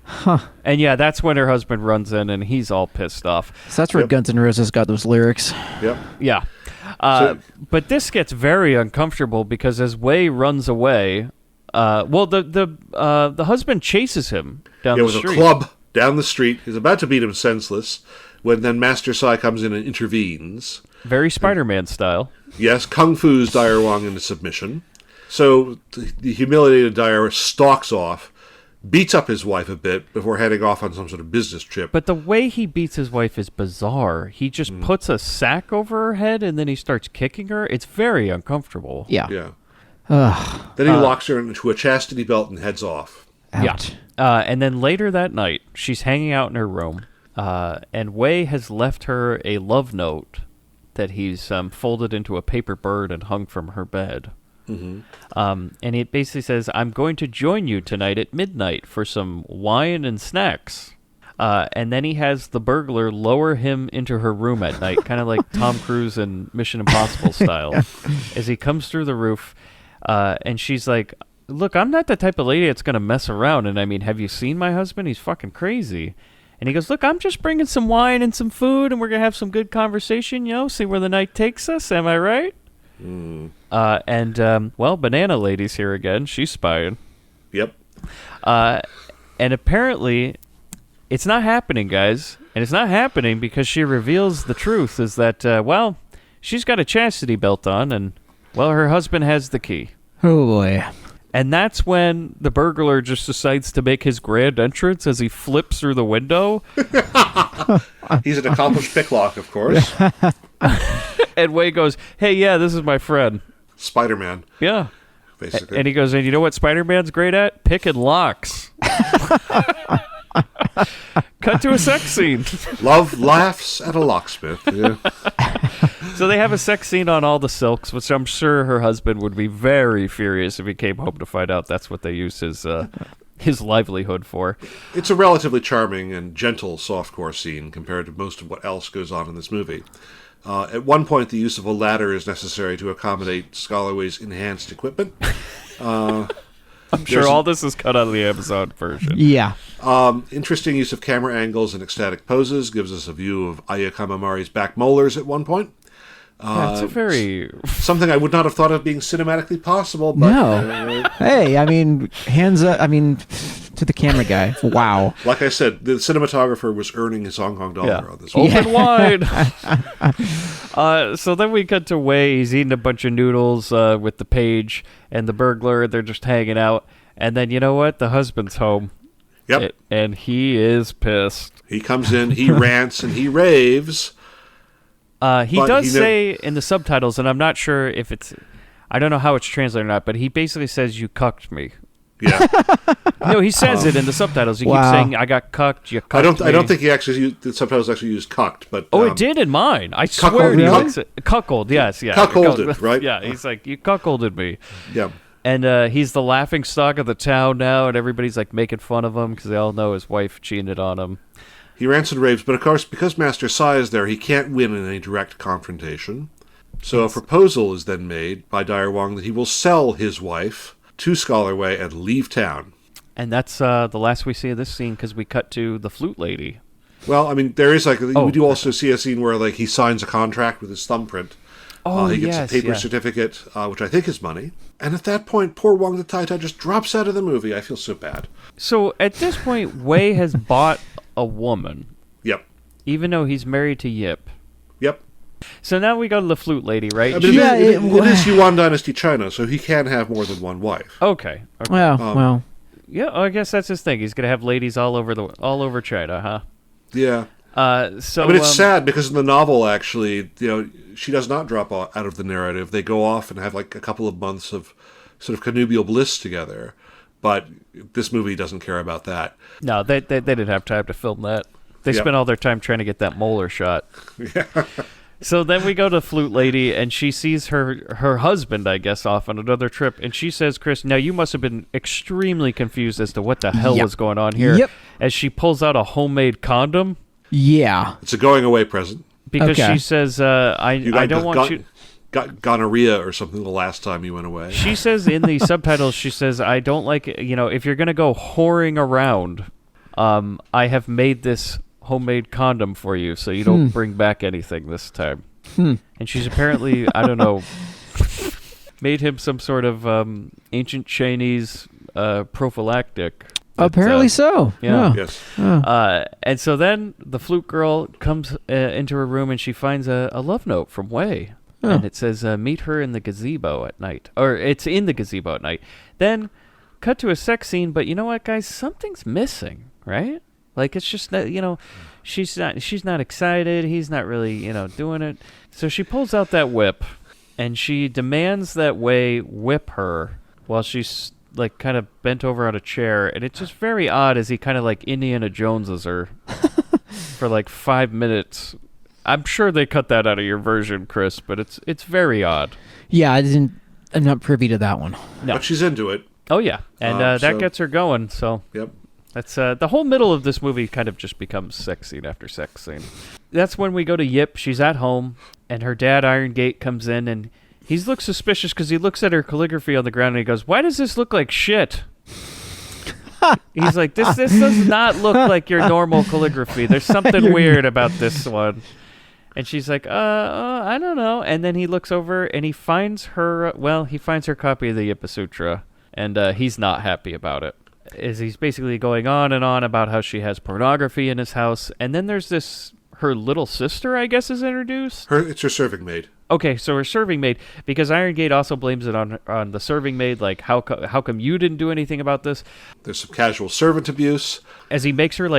Huh. And yeah, that's when her husband runs in and he's all pissed off. So that's where Guns N' Roses got those lyrics. Yep. Yeah. But this gets very uncomfortable because as Wei runs away, the husband chases him down the street. With a club down the street. He's about to beat him senseless when then Master Sai comes in and intervenes. Very Spider-Man style. Yes, Kung Fu's Dyer Wong into submission. So the humiliated Dyer stalks off, beats up his wife a bit before heading off on some sort of business trip. But the way he beats his wife is bizarre. He just puts a sack over her head and then he starts kicking her. It's very uncomfortable. Yeah. Then he locks her into a chastity belt and heads off. Ouch. Yeah. And then later that night, she's hanging out in her room, and Wei has left her a love note that he's folded into a paper bird and hung from her bed. Mm-hmm. And it basically says, "I'm going to join you tonight at midnight for some wine and snacks." And then he has the burglar lower him into her room at night, kind of like Tom Cruise in Mission Impossible style, as he comes through the roof. And she's like, "Look, I'm not the type of lady that's going to mess around. And I mean, have you seen my husband? He's fucking crazy." And he goes, "Look, I'm just bringing some wine and some food, and we're going to have some good conversation, see where the night takes us. Am I right?" Banana Lady's here again. She's spying. Yep. And apparently, it's not happening, guys. And it's not happening because she reveals the truth is that, she's got a chastity belt on, and, her husband has the key. Oh, boy. And that's when the burglar just decides to make his grand entrance as he flips through the window. He's an accomplished picklock, of course. And Wei goes, "Hey, yeah, this is my friend. Spider-Man. Yeah." Basically. And he goes, "And you know what Spider-Man's great at? Picking locks." Cut to a sex scene. Love laughs at a locksmith. Yeah. So they have a sex scene on all the silks, which I'm sure her husband would be very furious if he came home to find out that's what they use his livelihood for. It's a relatively charming and gentle softcore scene compared to most of what else goes on in this movie. At one point, the use of a ladder is necessary to accommodate Scholarway's enhanced equipment. I'm sure all this is cut out of the Amazon version. Yeah. Interesting use of camera angles and ecstatic poses gives us a view of Aya Kamamari's back molars at one point. That's a very... Something I would not have thought of being cinematically possible, but... No. Hey, I mean, hands up, to the camera guy. Wow. Like I said, the cinematographer was earning his Hong Kong dollar on this. Open wide! So then we cut to Wei. He's eating a bunch of noodles with the page and the burglar. They're just hanging out. And then, you know what? The husband's home. Yep. And he is pissed. He comes in, he rants, and he raves... He does say in the subtitles, and I'm not sure if it's... I don't know how it's translated or not, but he basically says, "You cucked me." Yeah. No, he says it in the subtitles. He Wow. keeps saying, "I got cucked. You cucked I don't me." think he actually the subtitles actually used cucked, but It did in mine. I swear Cuckold, he really? likes it. Cuckold, yes, yeah. Cuckolded, right? Yeah, he's like, you cuckolded me. Yeah. And he's the laughing stock of the town now, and everybody's like making fun of him because they all know his wife cheated on him. He rants and raves, but of course, because Master Sai is there, he can't win in a direct confrontation. So a proposal is then made by Dyer Wong that he will sell his wife to Scholar Wei and leave town. And that's the last we see of this scene because we cut to the flute lady. Well, I mean, there is we do also okay. see a scene where he signs a contract with his thumbprint. He gets a paper certificate, which I think is money. And at that point, poor Wong the Tai Tai just drops out of the movie. I feel so bad. So at this point, Wei has bought a woman, Yep. even though he's married to Yip. Yep. So now we go to the flute lady, right? I mean, Yeah, it is Yuan Dynasty China, so he can have more than one wife. Okay. Well. Yeah, I guess that's his thing. He's gonna have ladies all over China, huh? Yeah. So I mean, it's sad because in the novel, actually, she does not drop out of the narrative. They go off and have a couple of months of sort of connubial bliss together. But this movie doesn't care about that. No, they didn't have time to film that. They Yep. spent all their time trying to get that molar shot. So then we go to Flute Lady, and she sees her husband, I guess, off on another trip, and she says, "Chris, now you must have been extremely confused as to what the hell Yep. was going on here." Yep. As she pulls out a homemade condom Yeah. It's a going away present. because Okay. she says, "I don't want you." Got gonorrhea or something the last time you went away. She says in the subtitles, she says, "I don't like if you're gonna go whoring around, I have made this homemade condom for you, so you don't bring back anything this time." And she's apparently, I don't know, made him some sort of ancient Chinese prophylactic. Apparently so. yeah. Yes. And so then the flute girl comes into her room and she finds a love note from Wei. And it says, meet her in the gazebo at night. Or it's in the gazebo at night. Then cut to a sex scene, but you know what, guys? Something's missing, right? Like, it's just that, she's not excited. He's not really, doing it. So she pulls out that whip and she demands that Wei whip her while she's kind of bent over on a chair. And it's just very odd as he kind of Indiana Joneses her for 5 minutes. I'm sure they cut that out of your version, Chris, but it's very odd. Yeah, I'm not privy to that one. No. But she's into it. Oh, yeah. And that so- gets her going, so... Yep. That's the whole middle of this movie kind of just becomes sex scene after sex scene. That's when we go to Yip. She's at home, and her dad, Iron Gate, comes in, and he looks suspicious because he looks at her calligraphy on the ground, and he goes, "Why does this look like shit?" He's like, this does not look like your normal calligraphy. There's something weird about this one. And she's like, I don't know. And then he looks over, and he finds her copy of the Yipa Sutra, and he's not happy about it. He's basically going on and on about how she has pornography in his house. And then there's her little sister, I guess, is introduced. It's her serving maid. Okay, so her serving maid, because Iron Gate also blames it on the serving maid, how come you didn't do anything about this? There's some casual servant abuse. As he makes her,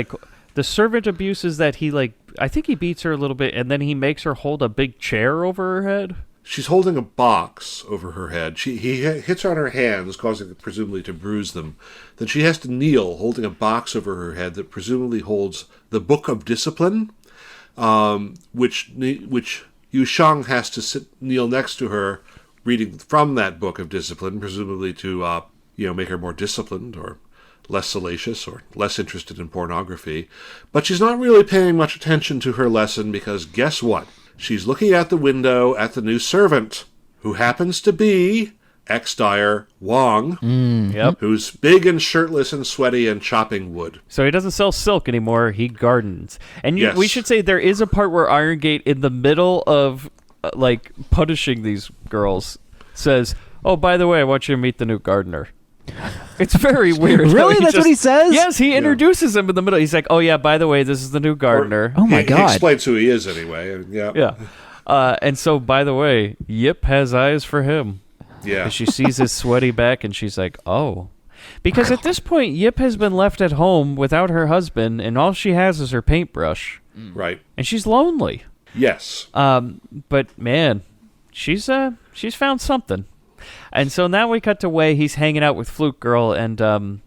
the servant abuse is that he, I think he beats her a little bit, and then he makes her hold a big chair over her head. She's holding a box over her head. He hits her on her hands, causing it presumably to bruise them. Then she has to kneel, holding a box over her head that presumably holds the Book of Discipline, which Yu Shang has to kneel next to her, reading from that Book of Discipline, presumably to make her more disciplined or less salacious or less interested in pornography. But she's not really paying much attention to her lesson because guess what? She's looking out the window at the new servant, who happens to be ex-Dyer Wong, Yep. who's big and shirtless and sweaty and chopping wood. So he doesn't sell silk anymore, he gardens. And Yes. we should say there is a part where Iron Gate, in the middle of, punishing these girls, says, "Oh, by the way, I want you to meet the new gardener." It's very weird. Really? That's what he says? Yes, he introduces him in the middle. He's like, "Oh, yeah, by the way, this is the new gardener." Oh my He God. explains who he is anyway. Yeah. Yeah. And so, by the way, Yip has eyes for him. Yeah. And she sees his sweaty back, and she's like, "Oh." Because at this point, Yip has been left at home without her husband, and all she has is her paintbrush. Right. And she's lonely. Yes. But, man, she's found something. And so now we cut to Wei. He's hanging out with Fluke Girl, and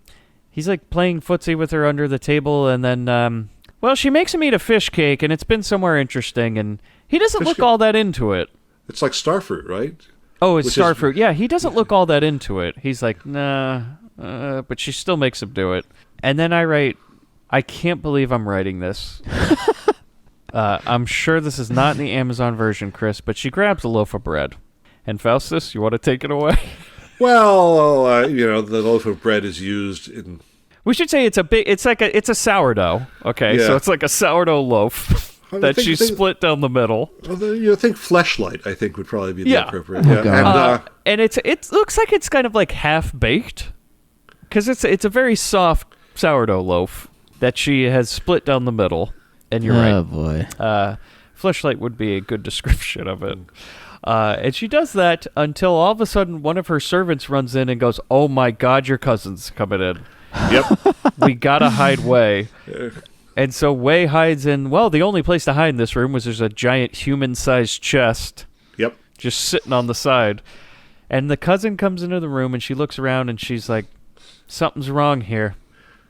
he's like playing footsie with her under the table, and then, well, she makes him eat a fish cake, and it's been somewhere interesting, and he doesn't look all that into it. It's like starfruit, right? Oh, it's starfruit. Yeah, he doesn't look all that into it. He's like, nah, but she still makes him do it. And then I write, I can't believe I'm writing this. I'm sure this is not in the Amazon version, Chris, but she grabs a loaf of bread. And Faustus, you want to take it away? Well, the loaf of bread is used in... We should say it's a sourdough, okay? Yeah. So it's like a sourdough loaf that she split down the middle. Well, think fleshlight, I think, would probably be the appropriate. Oh, God. And it looks like it's kind of like half-baked, because it's a very soft sourdough loaf that she has split down the middle. And you're right. Oh, boy. Fleshlight would be a good description of it. And she does that until all of a sudden one of her servants runs in and goes, "Oh my God, your cousin's coming in. Yep. We gotta hide Wei." And so Wei hides in, well, the only place to hide in this room was there's a giant human-sized chest. Yep. Just sitting on the side. And the cousin comes into the room and she looks around and she's like, "Something's wrong here.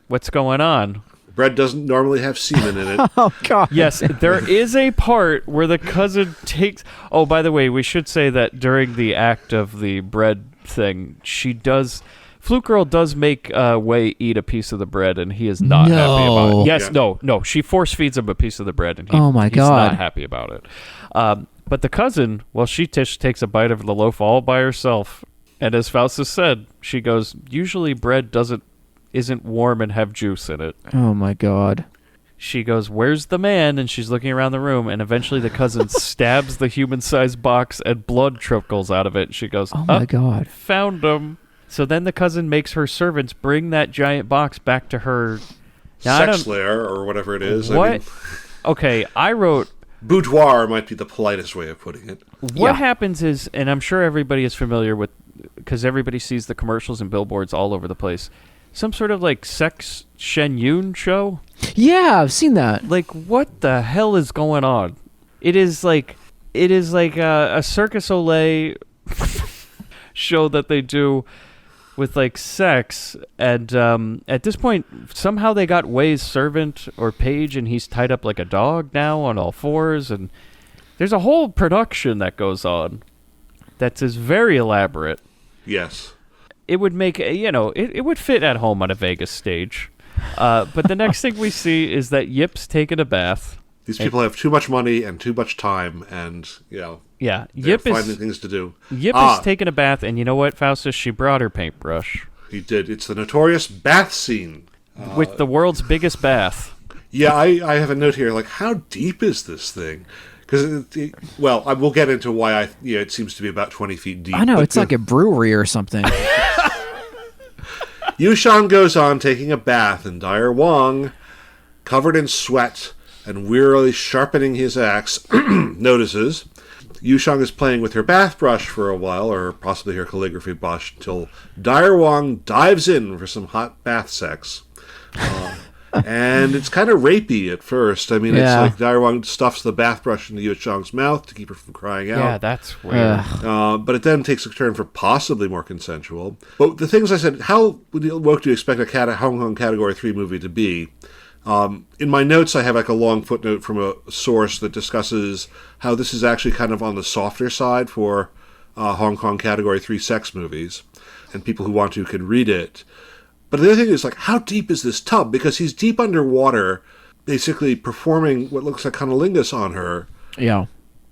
What's going on?" Bread doesn't normally have semen in it. Oh, God. Yes, there is a part where the cousin takes... Oh, by the way, we should say that during the act of the bread thing, she does... Fluke Girl does make Wei eat a piece of the bread, and he is not happy about it. Yes, Yeah. No. She force feeds him a piece of the bread, and Oh, my he's God. not happy about it. But the cousin, well, she takes a bite of the loaf all by herself. And as Faustus said, she goes, usually bread isn't warm and have juice in it. Oh, my God. She goes, "Where's the man?" And she's looking around the room, and eventually the cousin stabs the human-sized box, and blood trickles out of it. She goes, Oh, my God. Found him. So then the cousin makes her servants bring that giant box back to her. Now, Sex lair, or whatever it is. What? I mean, Okay, I wrote... boudoir might be the politest way of putting it. What happens is, and I'm sure everybody is familiar with, because everybody sees the commercials and billboards all over the place, some sort of like sex Shen Yun show. Yeah, I've seen that. Like, what the hell is going on? It is like a Circus Olay show that they do with like sex, and at this point somehow they got Wei's servant or page, and he's tied up like a dog now on all fours, and there's a whole production that goes on that is very elaborate. Yes. It would make, it would fit at home on a Vegas stage. But the next thing we see is that Yip's taking a bath. These people have too much money and too much time, and, Yeah, they're Yip finding is things to do. Yip is taking a bath, and you know what, Faustus? She brought her paintbrush. He did. It's the notorious bath scene. With the world's biggest bath. Yeah, I have a note here, like, how deep is this thing? Because, well, I will get into why it seems to be about 20 feet deep. I know, it's like a brewery or something. Yushan goes on taking a bath, and Dyer Wong, covered in sweat and wearily sharpening his axe, notices Yushan is playing with her bath brush for a while, or possibly her calligraphy brush, until Dyer Wong dives in for some hot bath sex. And it's kind of rapey at first. I mean, It's like Dyer Wong stuffs the bath brush into Yushan's mouth to keep her from crying out. Yeah, that's weird. But it then takes a turn for possibly more consensual. But the things I said, how woke do you expect a Hong Kong Category 3 movie to be? In my notes, I have like a long footnote from a source that discusses how this is actually kind of on the softer side for Hong Kong Category 3 sex movies. And people who want to can read it. But the other thing is, like, how deep is this tub? Because he's deep underwater, basically performing what looks like cunnilingus on her. Yeah.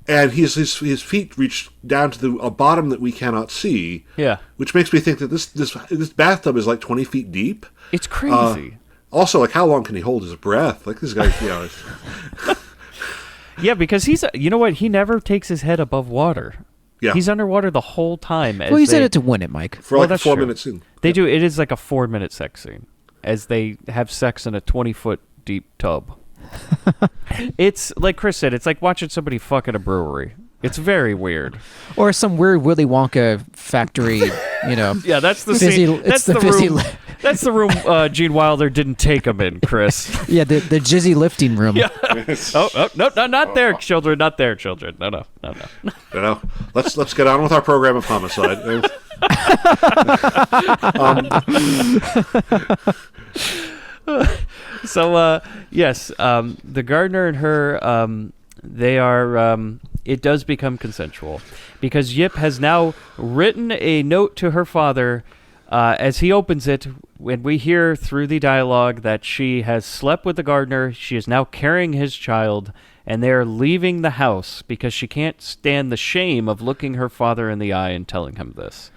And his feet reach down to a bottom that we cannot see. Yeah. Which makes me think that this bathtub is like 20 feet deep. It's crazy. Also, like, how long can he hold his breath? Like, this guy, Yeah, because he's, you know what? He never takes his head above water. Yeah. He's underwater the whole time. Well, you said it to win it, Mike. For like a that's 4-minute scene. They do. It is like a 4-minute sex scene as they have sex in a 20-foot deep tub. It's like Chris said. It's like watching somebody fuck in a brewery. It's very weird. Or some weird Willy Wonka factory, Yeah, that's the fizzy, scene. That's it's the the fizzy, room. That's the room Gene Wilder didn't take him in, Chris. Yeah, the jizzy lifting room. Yeah. Oh, no, not there, children. Not there, children. No. Let's get on with our program of homicide. So, yes, the gardener and her, they are, it does become consensual because Yip has now written a note to her father. As he opens it, when we hear through the dialogue that she has slept with the gardener, she is now carrying his child, and they are leaving the house because she can't stand the shame of looking her father in the eye and telling him this.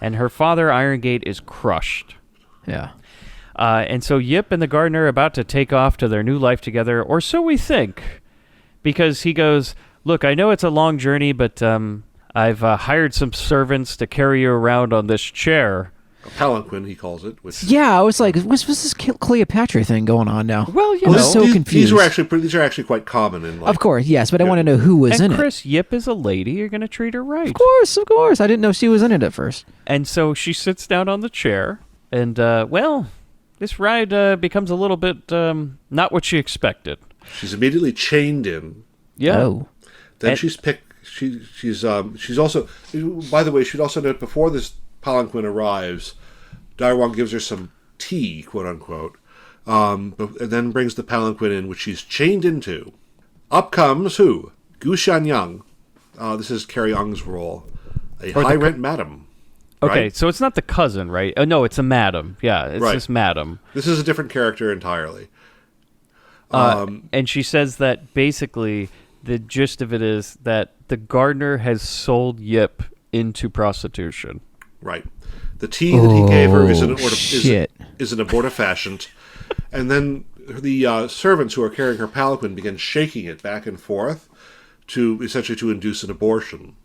And her father, Irongate, is crushed. Yeah. And so Yip and the gardener are about to take off to their new life together, or so we think, because he goes, "Look, I know it's a long journey, but I've hired some servants to carry you around on this chair." A palanquin, he calls it. Yeah, I was like, what's this Cleopatra thing going on now? Well, I was so confused. These are actually quite common in life. Of course, yes, but I want to know who was in it. Chris, Yip is a lady. You're going to treat her right. Of course. I didn't know she was in it at first. And so she sits down on the chair, and, this ride becomes a little bit not what she expected. She's immediately chained in. Yeah. Oh. Then she's picked. She's also. By the way, she'd also note before this palanquin arrives, Direwang gives her some tea, quote unquote, and then brings the palanquin in, which she's chained into. Up comes who? Gu Shanyang. This is Carrie Eng's role, a high-rent madam. Okay, right? so it's not the cousin, right? Oh, no, it's a madam. Yeah, it's this madam. This is a different character entirely. And she says that basically the gist of it is that the gardener has sold Yip into prostitution. Right. The tea that he gave her is an abortifacient. And then the servants who are carrying her palanquin begin shaking it back and forth to induce an abortion.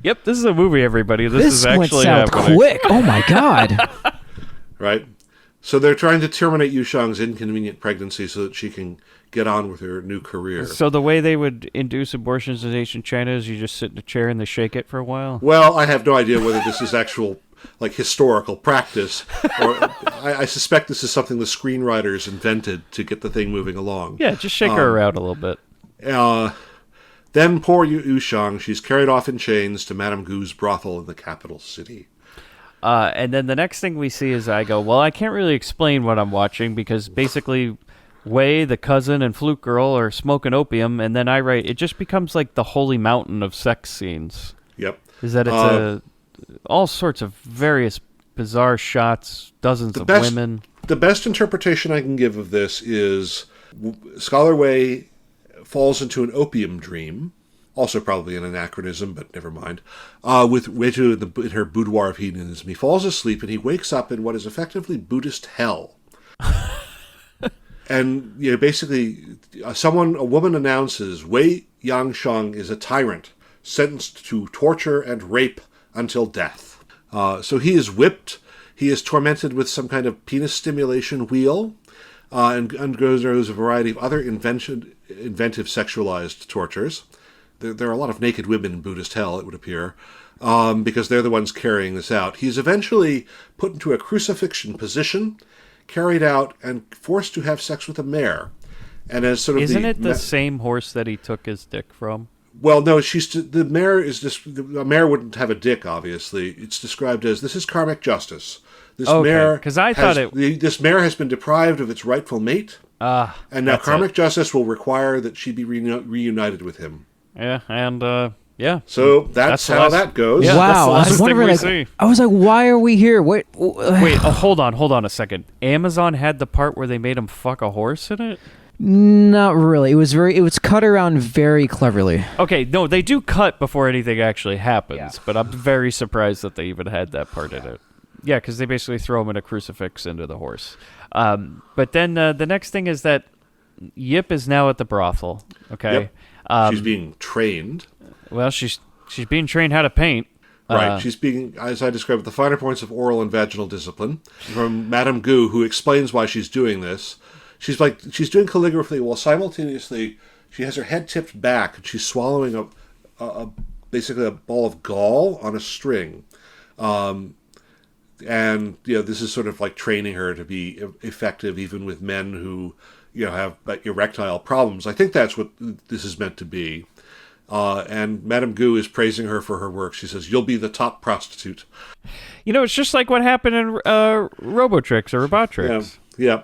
Yep, this is a movie, everybody. This is went actually south happening. quick. Oh my god. Right? So they're trying to terminate Yu Shang's inconvenient pregnancy so that she can get on with her new career. So the way they would induce abortions in ancient China is you just sit in a chair and they shake it for a while? Well, I have no idea whether this is actual historical practice, or I suspect this is something the screenwriters invented to get the thing moving along. Yeah, just shake her around a little bit. Then poor Yu Shang, she's carried off in chains to Madame Gu's brothel in the capital city. And then the next thing we see is I go, well, I can't really explain what I'm watching because basically Wei, the cousin, and Fluke Girl are smoking opium, and then I write, it just becomes like the holy mountain of sex scenes. Yep. Is that it's all sorts of various bizarre shots, dozens of women. The best interpretation I can give of this is Scholar Wei falls into an opium dream, also probably an anachronism, but never mind, with Weitu in her boudoir of hedonism. He falls asleep and he wakes up in what is effectively Buddhist hell. And basically, a woman announces Wei Yangsheng is a tyrant, sentenced to torture and rape until death. So he is whipped. He is tormented with some kind of penis stimulation wheel, and undergoes a variety of other inventive sexualized tortures. There are a lot of naked women in Buddhist hell, it would appear, because they're the ones carrying this out. He's eventually put into a crucifixion position, carried out, and forced to have sex with a mare. And as sort of Isn't it the same horse that he took his dick from? Well, no, the mare is just a mare wouldn't have a dick. Obviously, it's described as this is karmic justice. This mare, because I thought this mare has been deprived of its rightful mate, and now karmic justice will require that she be reunited with him. Yeah, and yeah. So that's how that goes. Yeah, wow, I was wondering. I was like, why are we here? Wait, hold on a second. Amazon had the part where they made him fuck a horse in it. Not really. It was cut around very cleverly. Okay, no, they do cut before anything actually happens, but I'm very surprised that they even had that part in it. Yeah, because they basically throw him in a crucifix into the horse. But then the next thing is that Yip is now at the brothel. Okay, yep. She's being trained. Well, she's being trained how to paint. Right, she's being, as I described, the finer points of oral and vaginal discipline from Madame Gu, who explains why she's doing this. She's doing calligraphy while simultaneously she has her head tipped back and she's swallowing basically a ball of gall on a string. And And, this is sort of like training her to be effective even with men who, have erectile problems. I think that's what this is meant to be. And Madame Goo is praising her for her work. She says, "You'll be the top prostitute." It's just like what happened in Robotrix or Robotrix. Yeah.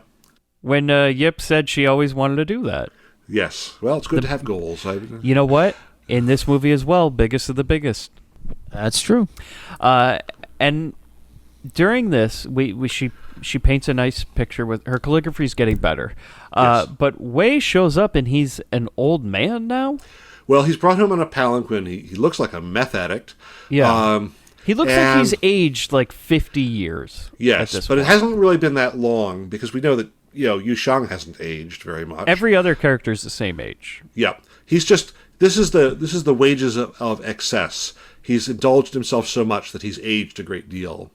When Yip said she always wanted to do that. Yes. Well, it's good to have goals. You know what? In this movie as well, biggest of the biggest. That's true. And during this, she paints a nice picture with her calligraphy's getting better. Yes. But Wei shows up and he's an old man now. Well, he's brought him on a palanquin. He looks like a meth addict. Yeah. He looks like he's aged like 50 years. Yes, but it hasn't really been that long because we know that, Yu Shang hasn't aged very much. Every other character is the same age. Yeah. He's just, this is the wages of excess. He's indulged himself so much that he's aged a great deal.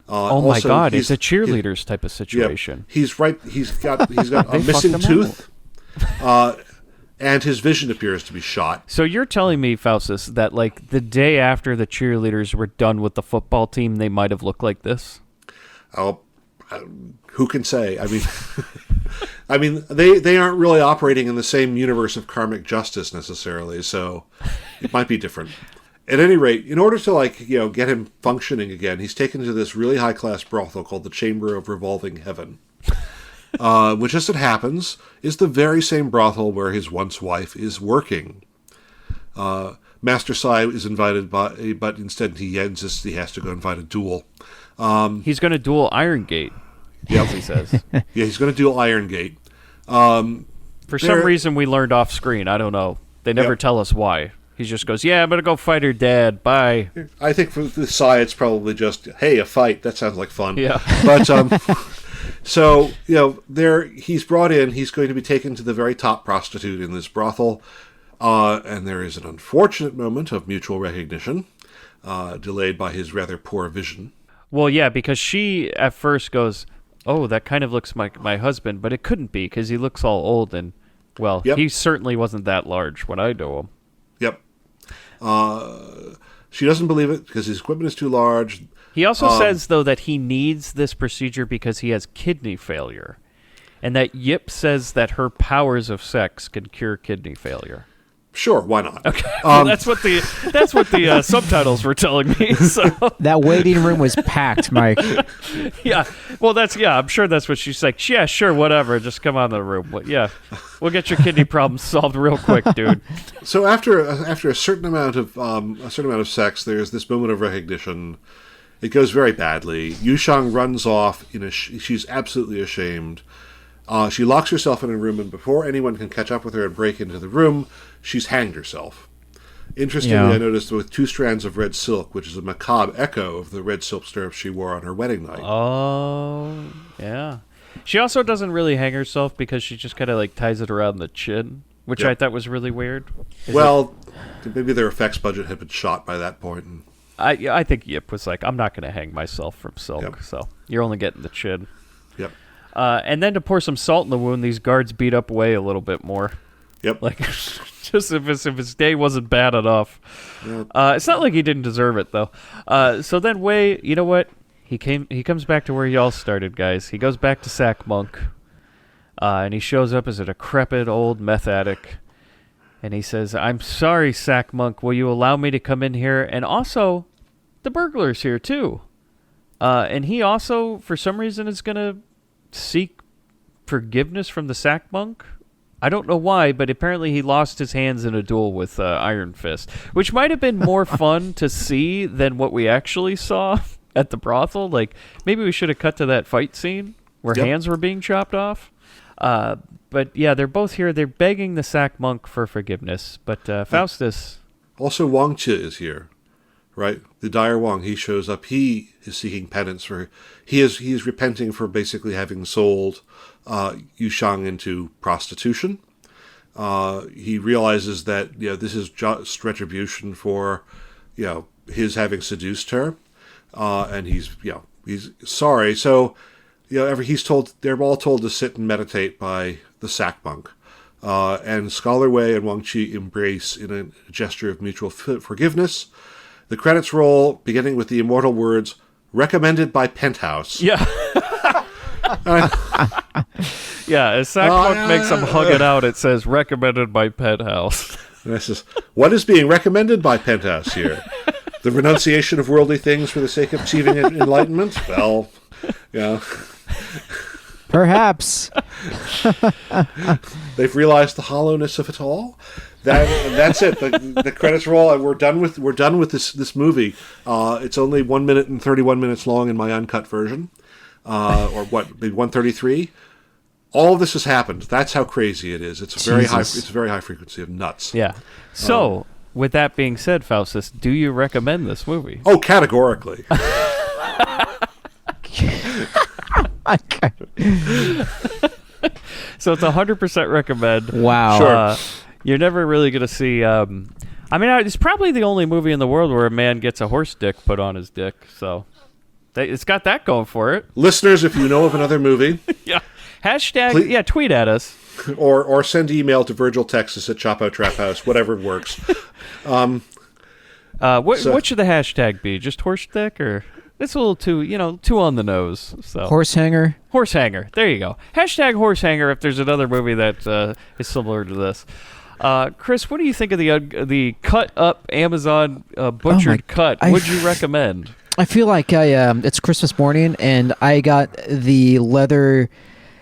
Oh my God! It's a cheerleaders type of situation. Yeah, he's right. He's got a missing tooth, and his vision appears to be shot. So you're telling me, Faustus, that like the day after the cheerleaders were done with the football team, they might have looked like this? Oh, who can say? I mean, they aren't really operating in the same universe of karmic justice necessarily, so it might be different. At any rate, in order to get him functioning again, he's taken to this really high-class brothel called the Chamber of Revolving Heaven, which, as it happens, is the very same brothel where his once wife is working. Master Sai is invited, but instead he insists he has to go invite a duel. He's going to duel Iron Gate. Yes, he says. Yeah, he's going to duel Iron Gate. For some reason, we learned off screen. I don't know. They never tell us why. He just goes, "Yeah, I'm going to go fight her dad. Bye." I think for the Sai, it's probably just, "Hey, a fight. That sounds like fun." Yeah. But, so, he's brought in. He's going to be taken to the very top prostitute in this brothel. And there is an unfortunate moment of mutual recognition, delayed by his rather poor vision. Well, yeah, because she at first goes, "Oh, that kind of looks like my husband," but it couldn't be because he looks all old and, well, he certainly wasn't that large when I knew him. Yep. She doesn't believe it because his equipment is too large. He also says, though, that he needs this procedure because he has kidney failure, and that Yip says that her powers of sex can cure kidney failure. Sure, why not? Okay, well, that's what the subtitles were telling me. So that waiting room was packed, Mike. Yeah, well, I'm sure that's what she's like. Yeah, sure, whatever. Just come on the room. But yeah, we'll get your kidney problem solved real quick, dude. So after a certain amount of sex, there's this moment of recognition. It goes very badly. Yu Shang runs off. She's absolutely ashamed. She locks herself in a room, and before anyone can catch up with her and break into the room, she's hanged herself. Interestingly, I noticed with 2 strands of red silk, which is a macabre echo of the red silk stirrups she wore on her wedding night. Oh, yeah. She also doesn't really hang herself because she just kind of like ties it around the chin, which I thought was really weird. Maybe their effects budget had been shot by that point. And I think Yip was like, "I'm not going to hang myself from silk, so you're only getting the chin." Yep. And then to pour some salt in the wound, these guards beat up Wei a little bit more. Yep. Like, just if his day wasn't bad enough. Yep. It's not like he didn't deserve it, though. So then Wei, you know what? He comes back to where y'all started, guys. He goes back to Sack Monk. And he shows up as a decrepit old meth addict. And he says, "I'm sorry, Sack Monk. Will you allow me to come in here? And also, the burglar's here, too." And he also, for some reason, is going to seek forgiveness from the Sack Monk. I don't know why, but apparently he lost his hands in a duel with Iron Fist, which might have been more fun to see than what we actually saw at the brothel. Like, maybe we should have cut to that fight scene where hands were being chopped off. But yeah, they're both here. They're begging the Sack Monk for forgiveness. But Faustus... Also, Wang Chi is here, right? The Dire Wang, he shows up. He is seeking penance for... He is repenting for basically having sold Yu Shang into prostitution. He realizes that this is just retribution for his having seduced her, and he's sorry. So they're all told to sit and meditate by the Sack Monk, and Scholar Wei and Wang Chi embrace in a gesture of mutual forgiveness. The credits roll, beginning with the immortal words, recommended by Penthouse. Yeah. Yeah, as Sackbook makes them hug it out, it says recommended by Penthouse. And I says, what is being recommended by Penthouse here? The renunciation of worldly things for the sake of achieving enlightenment? Well, yeah. Perhaps. They've realized the hollowness of it all. That's it. The credits roll, and we're done with this movie. It's only 1 minute and 31 minutes long in my uncut version, or what? Maybe 1:33. All of this has happened. That's how crazy it is. It's a very high. It's a very high frequency of nuts. Yeah. So, with that being said, Faustus, do you recommend this movie? Oh, categorically. So it's 100% recommend. Wow. Sure. You're never really going to see... it's probably the only movie in the world where a man gets a horse dick put on his dick. So it's got that going for it. Listeners, if you know of another movie... Yeah. Hashtag, Please. Tweet at us. Or send email to Virgil, Texas at Chapo Trap House, whatever works. What should the hashtag be? Just horse dick, or it's a little too on the nose. So Horse hanger. horse hanger. There you go. Hashtag horse hanger. If there's another movie that is similar to this, Chris, what do you think of the cut up Amazon butchered cut? Would you recommend? I feel like it's Christmas morning, and I got the leather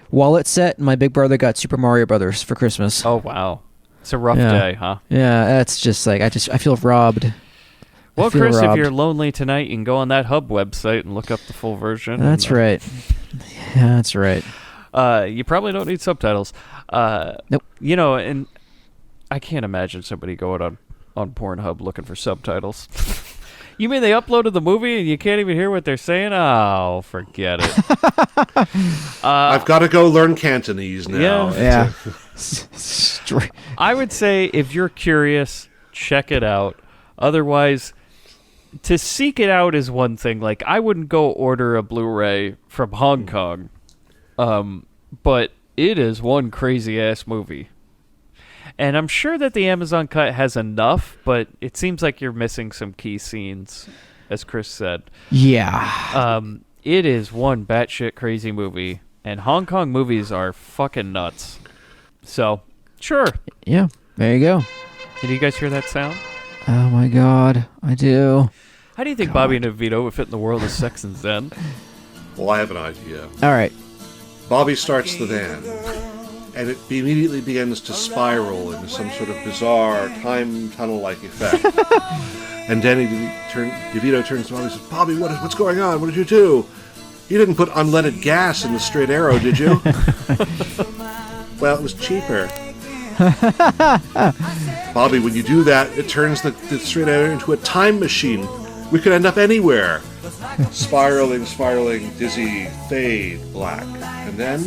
wallet set, and my big brother got Super Mario Brothers for Christmas. Oh wow, it's a rough day, huh? Yeah, that's just like I feel robbed. Well, Chris, if you're lonely tonight, you can go on that Hub website and look up the full version. That's right. Yeah, that's right. You probably don't need subtitles. Nope. And I can't imagine somebody going on Pornhub looking for subtitles. You mean they uploaded the movie and you can't even hear what they're saying? Oh, forget it. I've got to go learn Cantonese now. Yeah. I would say if you're curious, check it out. Otherwise, to seek it out is one thing. Like, I wouldn't go order a Blu-ray from Hong Kong. But it is one crazy-ass movie. And I'm sure that the Amazon cut has enough, but it seems like you're missing some key scenes, as Chris said. Yeah. It is one batshit crazy movie, and Hong Kong movies are fucking nuts. So, sure. Yeah, there you go. Did you guys hear that sound? Oh my god, I do. How do you think Bobby and DeVito would fit in the world of Sex and Zen? Well, I have an idea. All right. Bobby starts the van, and it immediately begins to spiral into some sort of bizarre time tunnel-like effect. And Danny DeVito turns to Bobby and says, "Bobby, what's going on? What did you do? You didn't put unleaded gas in the straight arrow, did you?" "Well, it was cheaper." "Bobby, when you do that, it turns the straight arrow into a time machine. We could end up anywhere." Spiraling, dizzy, fade, black. And then,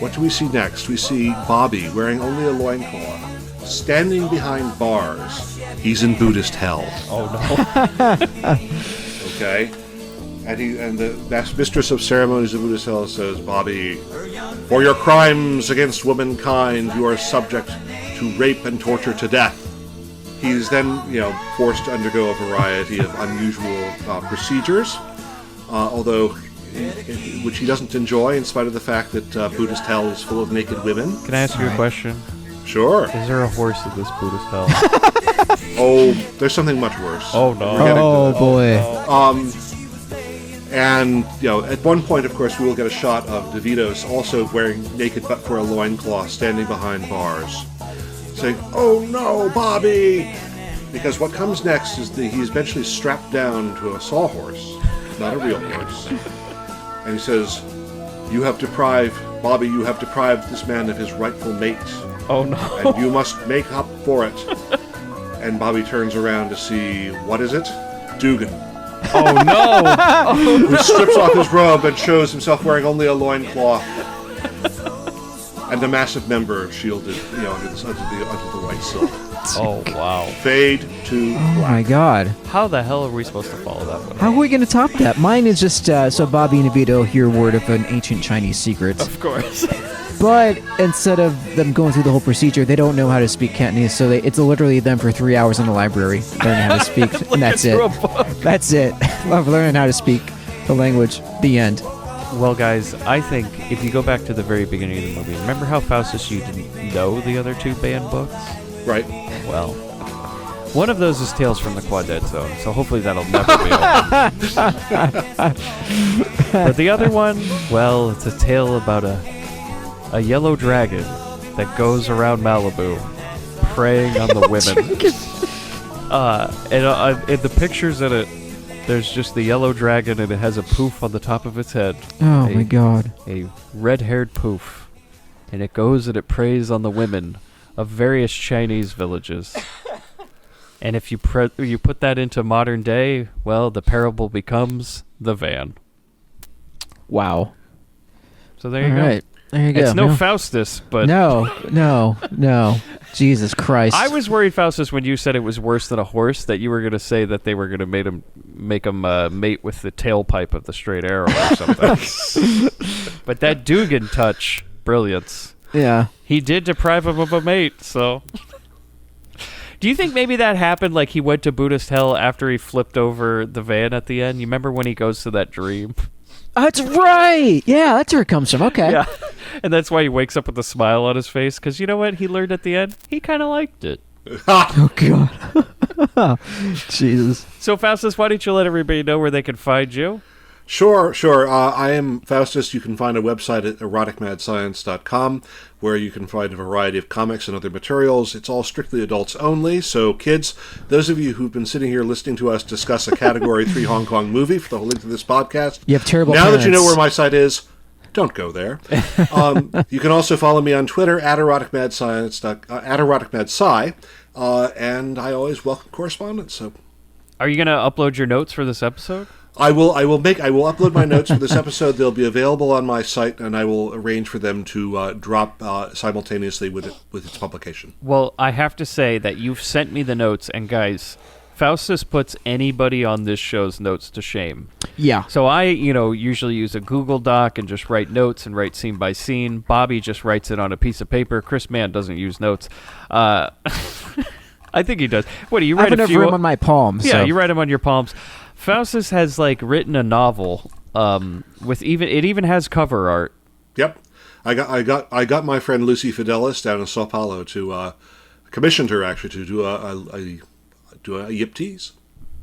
what do we see next? We see Bobby wearing only a loincloth, standing behind bars. He's in Buddhist hell. Oh, no. Okay? And the mistress of ceremonies of Buddhist hell says, "Bobby, for your crimes against womankind, you are subject to rape and torture to death." He's then, forced to undergo a variety of unusual procedures, which he doesn't enjoy, in spite of the fact that Buddhist hell is full of naked women. Can I ask you a question? Sure. Is there a horse in this Buddhist hell? Oh, there's something much worse. Oh, no. We're getting Oh, to boy. And, at one point, of course, we will get a shot of DeVito's also wearing naked but for a loincloth, standing behind bars, saying, "Oh no, Bobby!" Because what comes next is he's eventually strapped down to a sawhorse, not a real horse. And he says, you have deprived this man of his rightful mate. Oh, no. And you must make up for it." And Bobby turns around to see, what is it? Dugan. Oh, no. Who strips off his robe and shows himself wearing only a loincloth. And a massive member shielded, under the white silk. Oh, wow. Fade to Oh black. my god. How the hell are we supposed to follow that one? How are we going to top that? Mine is just so Bobby and DeVito hear word of an ancient Chinese secret. Of course. But instead of them going through the whole procedure, they don't know how to speak Cantonese, so it's literally them for 3 hours in the library learning how to speak, and that's it. That's it. Love learning how to speak the language. The end. Well, guys, I think if you go back to the very beginning of the movie, remember how Faustus, you didn't know the other two banned books? Right. Well, one of those is Tales from the Quadet Zone, so hopefully that'll never be open. But the other one, well, it's a tale about a yellow dragon that goes around Malibu preying on the women. And the pictures in it, there's just the yellow dragon, and it has a poof on the top of its head. Oh my god. A red-haired poof. And it goes and it preys on the women of various Chinese villages. And if you put that into modern day, well, the parable becomes the van. Wow. So there you go. Right. There you go. It's no Faustus, but... No. Jesus Christ. I was worried, Faustus, when you said it was worse than a horse, that you were going to say that they were going to make him mate with the tailpipe of the straight arrow or something. But that Dugan touch, brilliance. Yeah. He did deprive him of a mate, so... Do you think maybe that happened, like he went to Buddhist hell after he flipped over the van at the end? You remember when he goes to that dream? That's right. Yeah, that's where it comes from. Okay. Yeah. And that's why he wakes up with a smile on his face, because you know what he learned at the end? He kind of liked it. Oh, God. Jesus. So, Faustus, why don't you let everybody know where they can find you? Sure. I am Faustus. You can find a website at eroticmadscience.com where you can find a variety of comics and other materials. It's all strictly adults only. So, kids, those of you who've been sitting here listening to us discuss a Category 3 Hong Kong movie for the whole length of this podcast, you have terrible now parents. that you know where my site is, don't go there. You can also follow me on Twitter at eroticmadsci, and I always welcome correspondence. So, are you going to upload your notes for this episode? I will upload my notes for this episode. They'll be available on my site, and I will arrange for them to drop simultaneously with its publication. Well, I have to say that you've sent me the notes, and guys, Faustus puts anybody on this show's notes to shame. Yeah. So I, usually use a Google Doc and just write notes and write scene by scene. Bobby just writes it on a piece of paper. Chris Mann doesn't use notes. I think he does. What do you write? I have enough room on my palms. Yeah, so. You write them on your palms. Faustus has written a novel with it even has cover art. Yep, I got my friend Lucy Fidelis down in Sao Paulo to commissioned her actually to do a yip tease.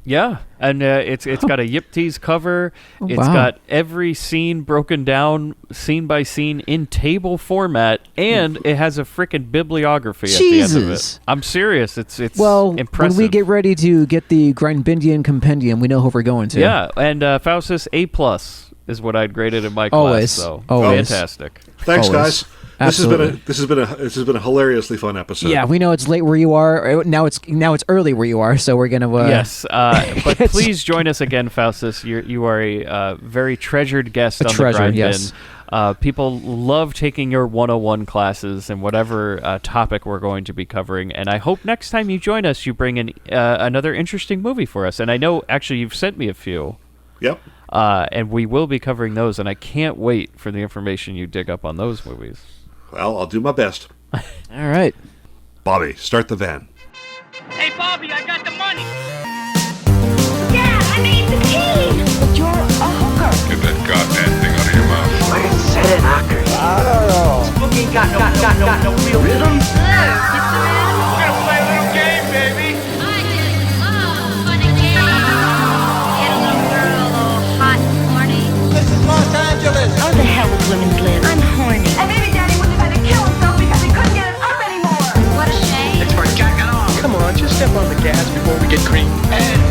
Yeah, and it's got a yip tease cover. Oh, It's wow. got every scene broken down, scene by scene, in table format, and it has a frickin' bibliography at the end of it. I'm serious. It's impressive. When we get ready to get the Grindbin compendium, we know who we're going to. Yeah, and Faustus A+ is what I'd grade it in my class. Always. So Always. Fantastic. Thanks, Always. guys. Absolutely. This has been a hilariously fun episode. Yeah, we know it's late where you are. Now it's early where you are, so we're gonna. Yes, but please join us again, Faustus. You are a very treasured guest on the Grindbin. Yes. People love taking your 101 classes and whatever topic we're going to be covering. And I hope next time you join us, you bring in another interesting movie for us. And I know actually you've sent me a few. Yep. And we will be covering those. And I can't wait for the information you dig up on those movies. Well, I'll do my best. All right. Bobby, start the van. Hey, Bobby, I got the money. Dad, I made the tease. But you're a hooker. Get that goddamn thing out of your mouth. Why did say it, knocker? I don't know. Spooky ain't got no real rhythm. We're gonna play a little game, baby. I just love fun and games. Get a little girl all hot and horny. This is Los Angeles. Oh, the hell with women's live. I'm horny. And maybe Daddy wouldn't have had to kill himself because he couldn't get it up anymore. What a shame. It's for jacking off. Come on, just step on the gas before we get creamed. And